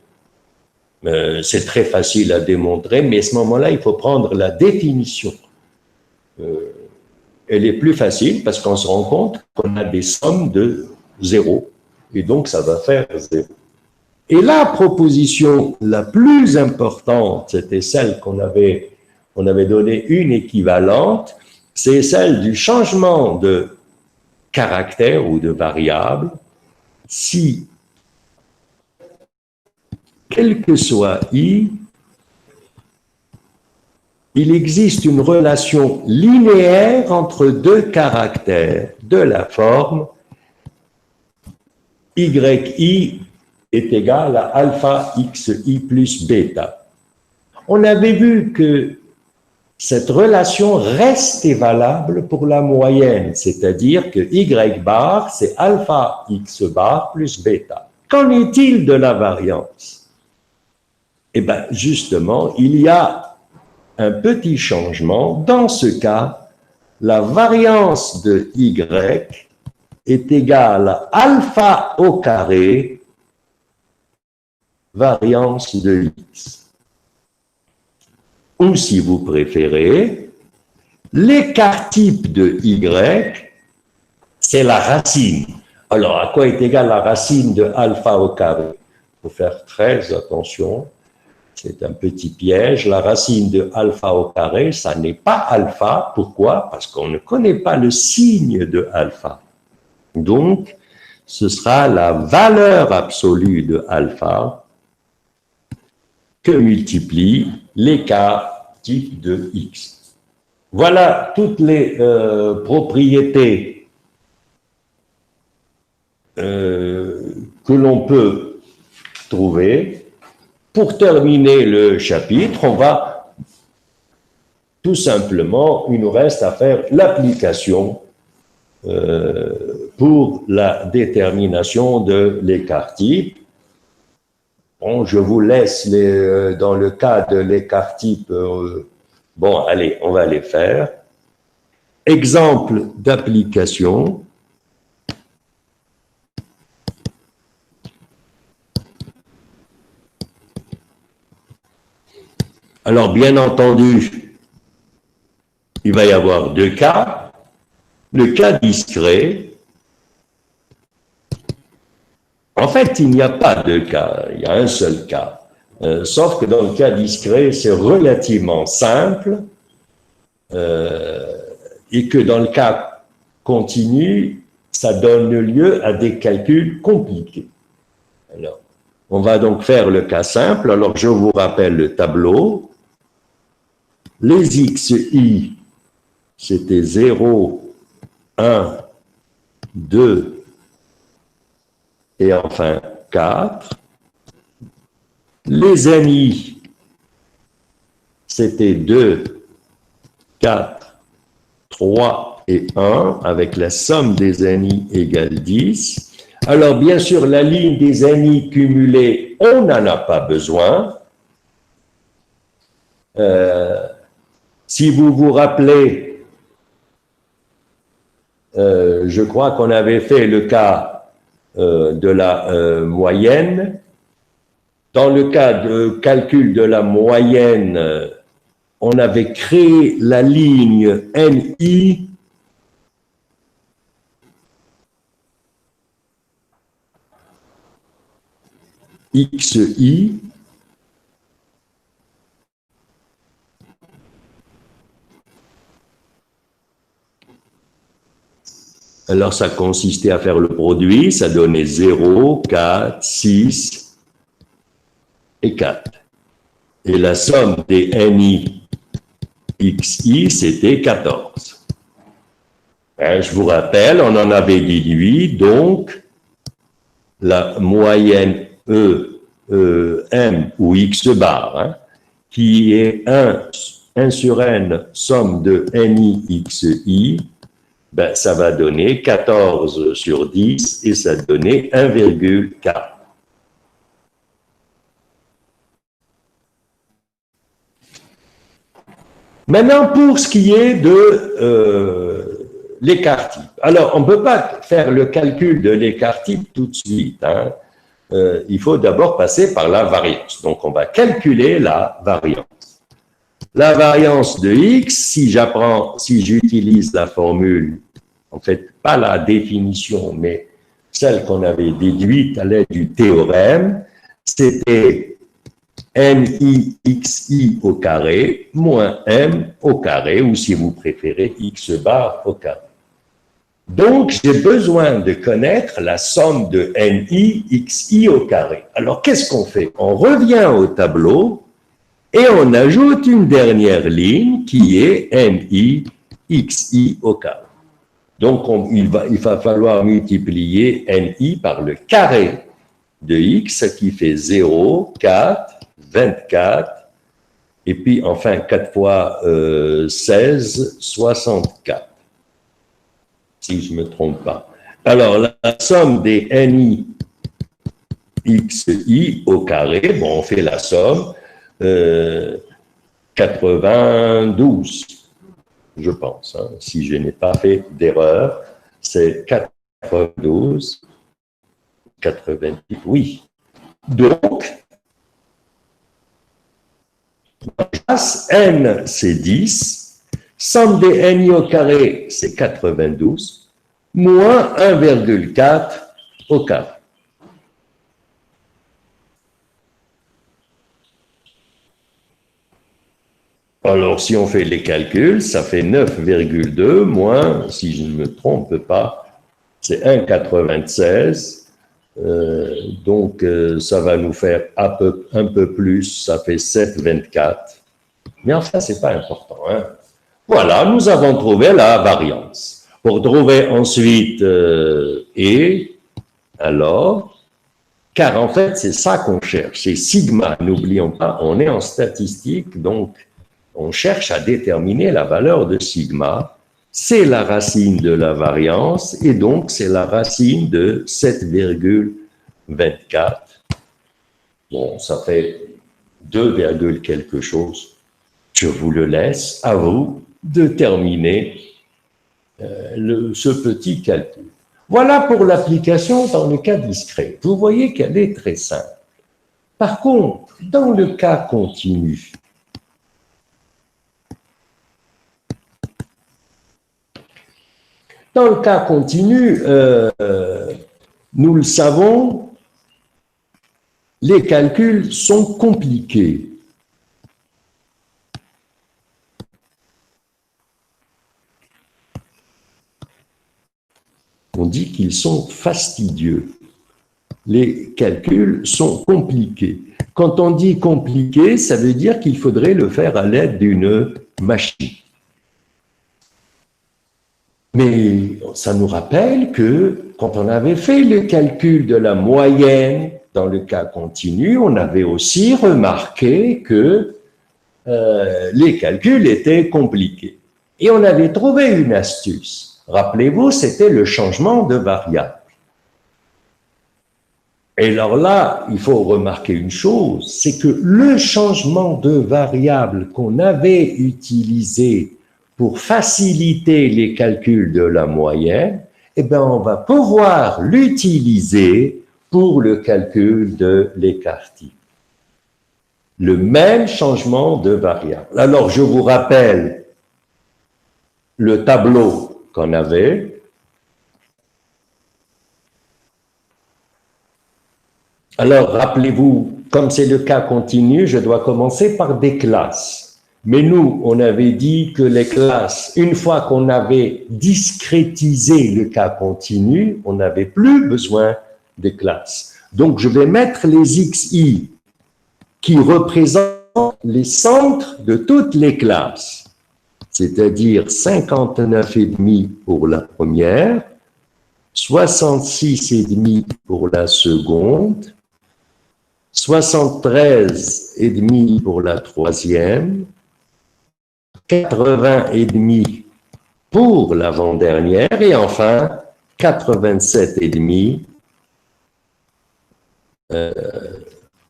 C'est très facile à démontrer, mais à ce moment-là, il faut prendre la définition. Elle est plus facile parce qu'on se rend compte qu'on a des sommes de 0, et donc ça va faire 0. Et la proposition la plus importante, c'était celle qu'on avait donné une équivalente, c'est celle du changement de caractère ou de variable si, quel que soit i, il existe une relation linéaire entre deux caractères de la forme yi est égal à alpha xi plus bêta. On avait vu que cette relation restait valable pour la moyenne, c'est-à-dire que y bar, c'est alpha x bar plus bêta. Qu'en est-il de la variance? Eh bien, justement, il y a un petit changement. Dans ce cas, la variance de y est égale à alpha au carré variance de x. Ou si vous préférez, l'écart type de y, c'est la racine. Alors, à quoi est égale la racine de alpha au carré? Il faut faire très attention. C'est un petit piège. La racine de alpha au carré, ça n'est pas alpha. Pourquoi? Parce qu'on ne connaît pas le signe de alpha. Donc, ce sera la valeur absolue de alpha que multiplie l'écart type de x. Voilà toutes les propriétés que l'on peut trouver. Pour terminer le chapitre, on va tout simplement, il nous reste à faire l'application pour la détermination de l'écart type. Bon, je vous laisse dans le cas de l'écart type, bon, allez, on va les faire. Exemple d'application. Alors, bien entendu, il va y avoir deux cas. Le cas discret, en fait, il n'y a pas de cas, il y a un seul cas. Sauf que dans le cas discret, c'est relativement simple et que dans le cas continu, ça donne lieu à des calculs compliqués. Alors, on va donc faire le cas simple. Alors, je vous rappelle le tableau. Les xi, c'était 0, 1, 2, et enfin 4. Les ni, c'était 2, 4, 3 et 1, avec la somme des NI égale 10. Alors, bien sûr, la ligne des NI cumulés, on n'en a pas besoin. Si vous vous rappelez, je crois qu'on avait fait le cas de la moyenne. Dans le cas de calcul de la moyenne, on avait créé la ligne NI XI Alors, ça consistait à faire le produit, ça donnait 0, 4, 6 et 4. Et la somme des NI XI, c'était 14. Je vous rappelle, on en avait déduit, donc, la moyenne M ou X bar, qui est 1 sur N, somme de NI XI, ben, ça va donner 14 sur 10 et ça donnait 1,4. Maintenant, pour ce qui est de l'écart-type. Alors, on ne peut pas faire le calcul de l'écart-type tout de suite. Il faut d'abord passer par la variance. Donc, on va calculer la variance. La variance de x, si j'utilise la formule, en fait, pas la définition, mais celle qu'on avait déduite à l'aide du théorème, c'était NIXI au carré moins M au carré, ou si vous préférez, X bar au carré. Donc, j'ai besoin de connaître la somme de NIXI au carré. Alors, qu'est-ce qu'on fait? On revient au tableau et on ajoute une dernière ligne qui est NIXI au carré. Donc, il va falloir multiplier NI par le carré de X, qui fait 0, 4, 24, et puis enfin 4 fois 16, 64, si je ne me trompe pas. Alors, la somme des NI XI au carré, bon, on fait la somme, 92, je pense, si je n'ai pas fait d'erreur, c'est 92, 88, oui. Donc, N, c'est 10, somme des NI au carré, c'est 92, moins 1,4 au carré. Alors, si on fait les calculs, ça fait 9,2 moins, si je ne me trompe pas, c'est 1,96. Donc, ça va nous faire un peu plus, ça fait 7,24. Mais enfin, ce n'est pas important. Voilà, nous avons trouvé la variance. Pour trouver ensuite et, alors, car en fait, c'est ça qu'on cherche, c'est sigma. N'oublions pas, on est en statistique, donc on cherche à déterminer la valeur de sigma. C'est la racine de la variance, et donc c'est la racine de 7,24. Bon, ça fait 2, quelque chose. Je vous le laisse, à vous de terminer ce petit calcul. Voilà pour l'application dans le cas discret. Vous voyez qu'elle est très simple. Par contre, dans le cas continu, dans le cas continu, nous le savons, les calculs sont compliqués. On dit qu'ils sont fastidieux. Les calculs sont compliqués. Quand on dit compliqué, ça veut dire qu'il faudrait le faire à l'aide d'une machine. Mais ça nous rappelle que quand on avait fait le calcul de la moyenne dans le cas continu, on avait aussi remarqué que les calculs étaient compliqués. Et on avait trouvé une astuce. Rappelez-vous, c'était le changement de variable. Et alors là, il faut remarquer une chose, c'est que le changement de variable qu'on avait utilisé pour faciliter les calculs de la moyenne, eh bien, on va pouvoir l'utiliser pour le calcul de l'écart-type. Le même changement de variable. Alors, je vous rappelle le tableau qu'on avait. Alors, rappelez-vous, comme c'est le cas continu, je dois commencer par des classes. Mais nous, on avait dit que les classes, une fois qu'on avait discrétisé le cas continu, on n'avait plus besoin des classes. Donc, je vais mettre les xi qui représentent les centres de toutes les classes, c'est-à-dire 59,5 pour la première, 66,5 pour la seconde, 73,5 pour la troisième, 80,5 pour l'avant-dernière et enfin 87,5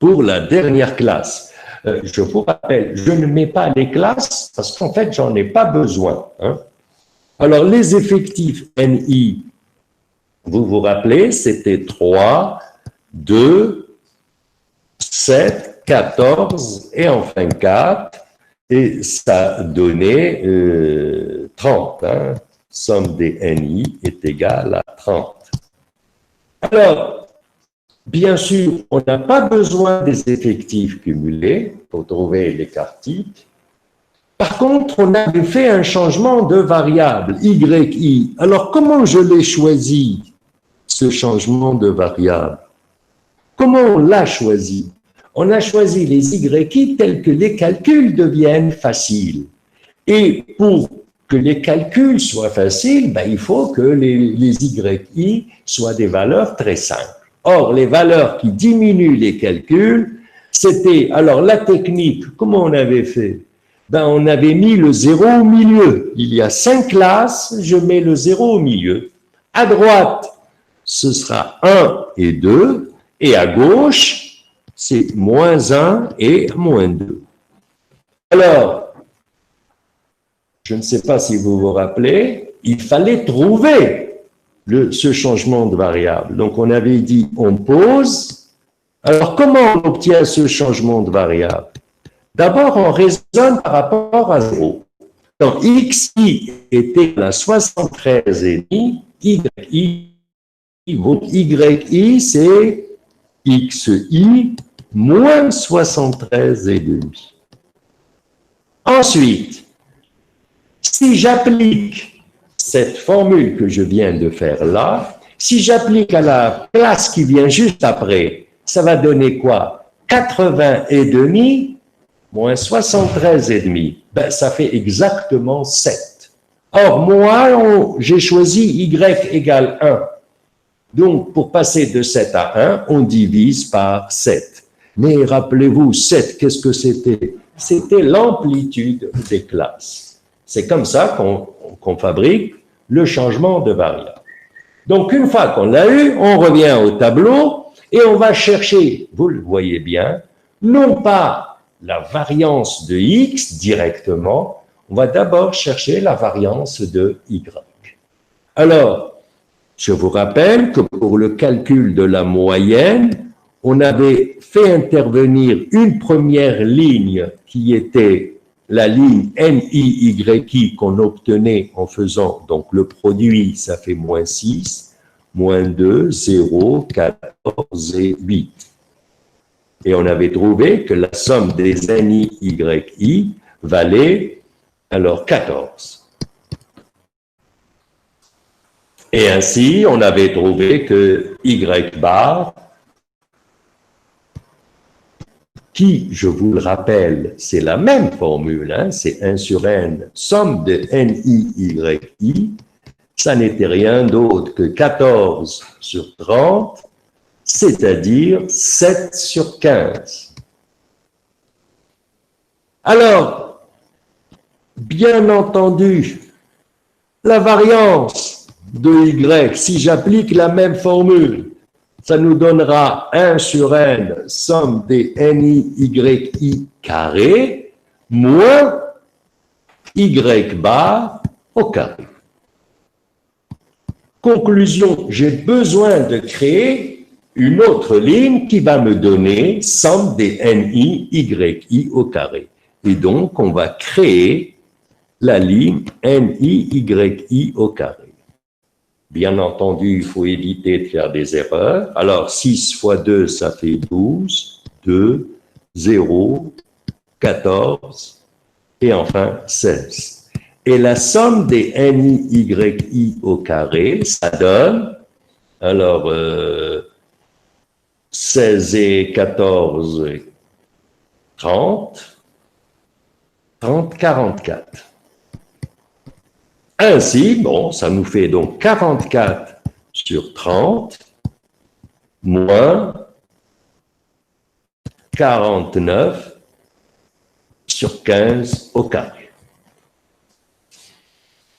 pour la dernière classe. Je vous rappelle, je ne mets pas les classes parce qu'en fait, j'en ai pas besoin. Hein. Alors, les effectifs NI, vous vous rappelez, c'était 3, 2, 7, 14 et enfin 4. Et ça donnait 30. Hein. Somme des NI est égale à 30. Alors, bien sûr, on n'a pas besoin des effectifs cumulés pour trouver l'écart-type. Par contre, on avait fait un changement de variable, YI. Alors, comment je l'ai choisi, ce changement de variable? Comment on l'a choisi? On a choisi les YI tels que les calculs deviennent faciles. Et pour que les calculs soient faciles, ben, il faut que les YI soient des valeurs très simples. Or, les valeurs qui diminuent les calculs, c'était, alors la technique, comment on avait fait? Ben, on avait mis le 0 au milieu. Il y a 5 classes, je mets le 0 au milieu. À droite, ce sera 1 et 2, et à gauche, c'est moins 1 et moins 2. Alors, je ne sais pas si vous vous rappelez, il fallait trouver ce changement de variable. Donc, on avait dit, on pose. Alors, comment on obtient ce changement de variable? D'abord, on raisonne par rapport à 0. Donc, xi était à 73,5, yi, c'est xi moins 73,5. Ensuite, si j'applique cette formule que je viens de faire là, si j'applique à la place qui vient juste après, ça va donner quoi? 80,5 moins 73,5. Ben, ça fait exactement 7. Or, moi, j'ai choisi y égale 1. Donc, pour passer de 7 à 1, on divise par 7. Mais rappelez-vous, 7, qu'est-ce que c'était? C'était l'amplitude des classes. C'est comme ça qu'on fabrique le changement de variable. Donc, une fois qu'on l'a eu, on revient au tableau et on va chercher, vous le voyez bien, non pas la variance de x directement, on va d'abord chercher la variance de y. Alors, je vous rappelle que pour le calcul de la moyenne, on avait fait intervenir une première ligne qui était la ligne NIYI qu'on obtenait en faisant donc le produit, ça fait moins 6, moins 2, 0, 14 et 8. Et on avait trouvé que la somme des NIYI valait alors 14. Et ainsi, on avait trouvé que Y bar, qui, je vous le rappelle, c'est la même formule, hein, c'est 1 sur n, somme de NIYI, ça n'était rien d'autre que 14 sur 30, c'est-à-dire 7 sur 15. Alors, Bien entendu, la variance de y, si j'applique la même formule, ça nous donnera 1 sur n, somme des ni yi carré, moins y bar au carré. Conclusion, j'ai besoin de créer une autre ligne qui va me donner somme des ni yi au carré. Et donc, on va créer la ligne ni yi au carré. Bien entendu, il faut éviter de faire des erreurs. Alors, 6 fois 2, ça fait 12, 2, 0, 14, et enfin 16. Et la somme des ni yi au carré, ça donne, alors, 16 et 14, 30, 30, 44. Ainsi, bon, ça nous fait donc 44 sur 30 moins 49 sur 15 au carré.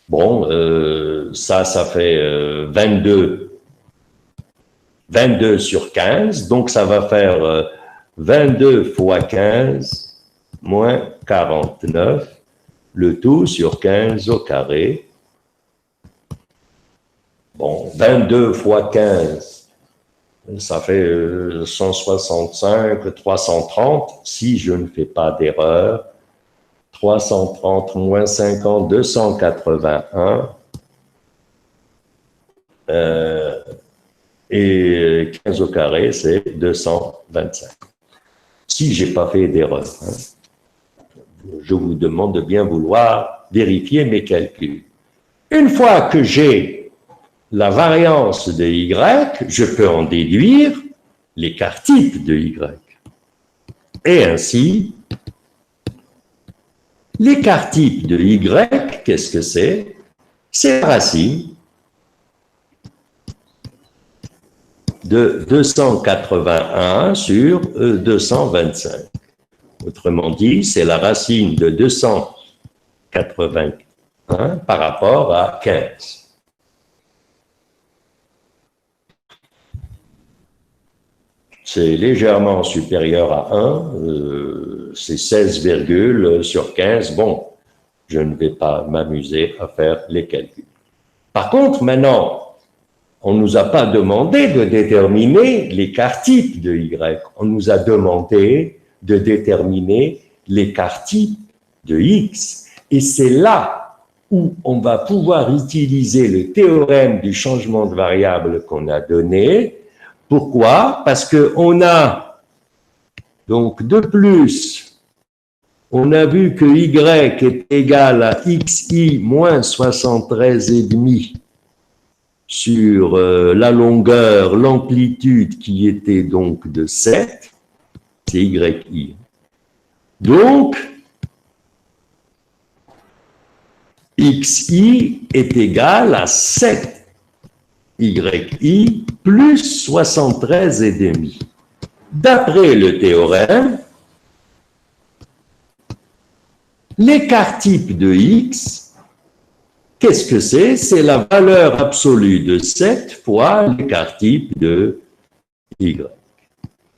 Bon, ça fait 22 sur 15, donc ça va faire 22 fois 15 moins 49, le tout sur 15 au carré. Bon, 22 fois 15, ça fait 165, 330, si je ne fais pas d'erreur. 330 moins 50, 281. Et 15 au carré, c'est 225. Si je n'ai pas fait d'erreur, je vous demande de bien vouloir vérifier mes calculs. Une fois que j'ai la variance de y, je peux en déduire l'écart type de y. Et ainsi, l'écart type de y, qu'est-ce que c'est? C'est la racine de 281 sur 225. Autrement dit, c'est la racine de 281 par rapport à 15. C'est légèrement supérieur à 1, c'est 16, sur 15. Bon, je ne vais pas m'amuser à faire les calculs. Par contre, maintenant, on ne nous a pas demandé de déterminer l'écart type de y, on nous a demandé de déterminer l'écart type de x. Et c'est là où on va pouvoir utiliser le théorème du changement de variable qu'on a donné. Pourquoi? Parce qu'on a, donc de plus, on a vu que y est égal à xi moins 73,5 sur la longueur, l'amplitude qui était donc de 7, c'est yi. Donc, xi est égal à 7 yi plus 73,5. D'après le théorème, l'écart type de x, qu'est-ce que c'est? C'est la valeur absolue de 7 fois l'écart type de y.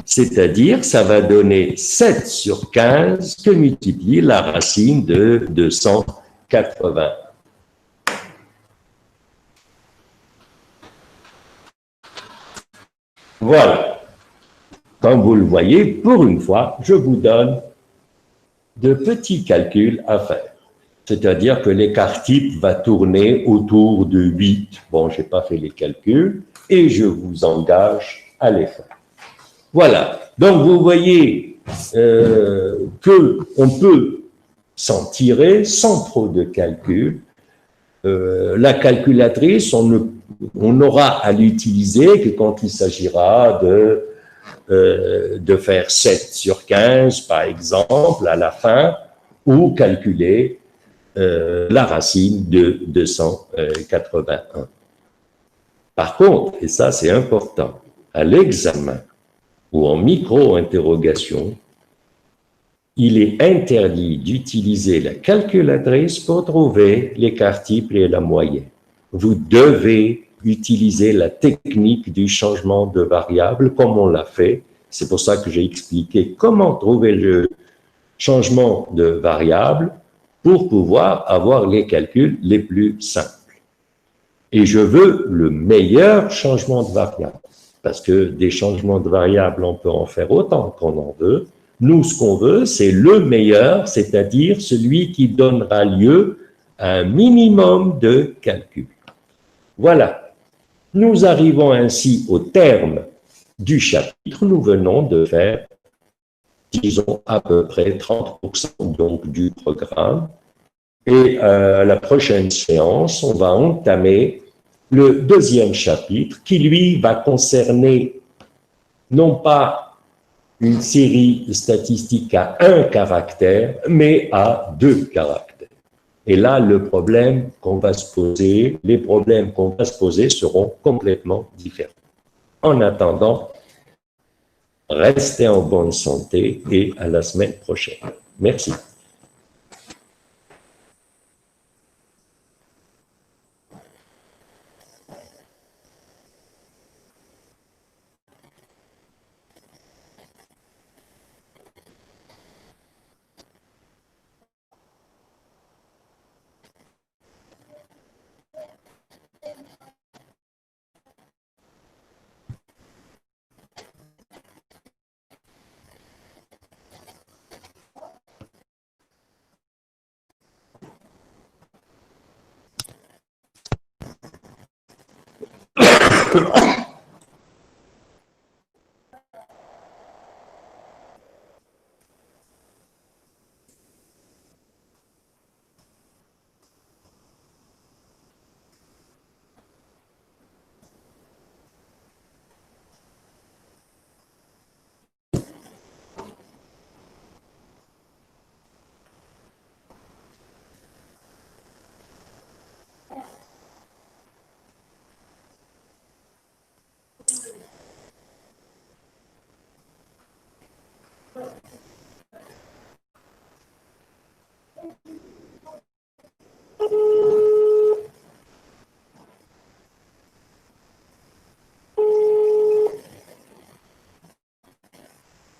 C'est-à-dire, ça va donner 7 sur 15 que multiplie la racine de 280. Voilà. Comme vous le voyez, pour une fois, je vous donne de petits calculs à faire. C'est-à-dire que l'écart type va tourner autour de 8. Bon, je n'ai pas fait les calculs et je vous engage à les faire. Voilà. Donc, vous voyez qu'on peut s'en tirer sans trop de calculs. La calculatrice, on n'aura à l'utiliser que quand il s'agira de faire 7 sur 15, par exemple, à la fin, ou calculer la racine de 281. Par contre, et ça c'est important, à l'examen ou en micro-interrogation, il est interdit d'utiliser la calculatrice pour trouver l'écart type et la moyenne. Vous devez utiliser la technique du changement de variable comme on l'a fait. C'est pour ça que j'ai expliqué comment trouver le changement de variable pour pouvoir avoir les calculs les plus simples. Et je veux le meilleur changement de variable, parce que des changements de variable, on peut en faire autant qu'on en veut. Nous, ce qu'on veut, c'est le meilleur, c'est-à-dire celui qui donnera lieu à un minimum de calculs. Voilà. Nous arrivons ainsi au terme du chapitre. Nous venons de faire, disons, à peu près 30% donc, du programme. Et à la prochaine séance, on va entamer le deuxième chapitre qui, lui, va concerner non pas une série de statistiques à un caractère, mais à deux caractères. Et là, le problème qu'on va se poser, les problèmes qu'on va se poser seront complètement différents. En attendant, restez en bonne santé et à la semaine prochaine. Merci.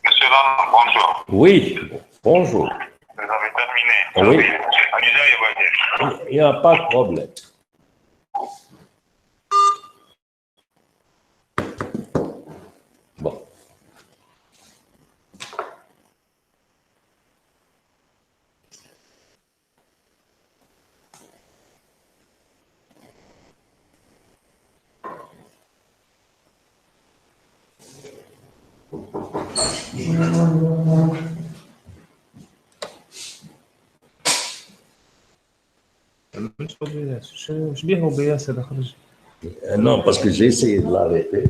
Monsieur Lam, bonjour. Oui, bonjour. Vous avez terminé. Oui. Anisa et Wadi. Il n'y a pas de problème. Bon. شبيه هو بياسر خرج Non, parce que j'ai essayé de l'arrêter.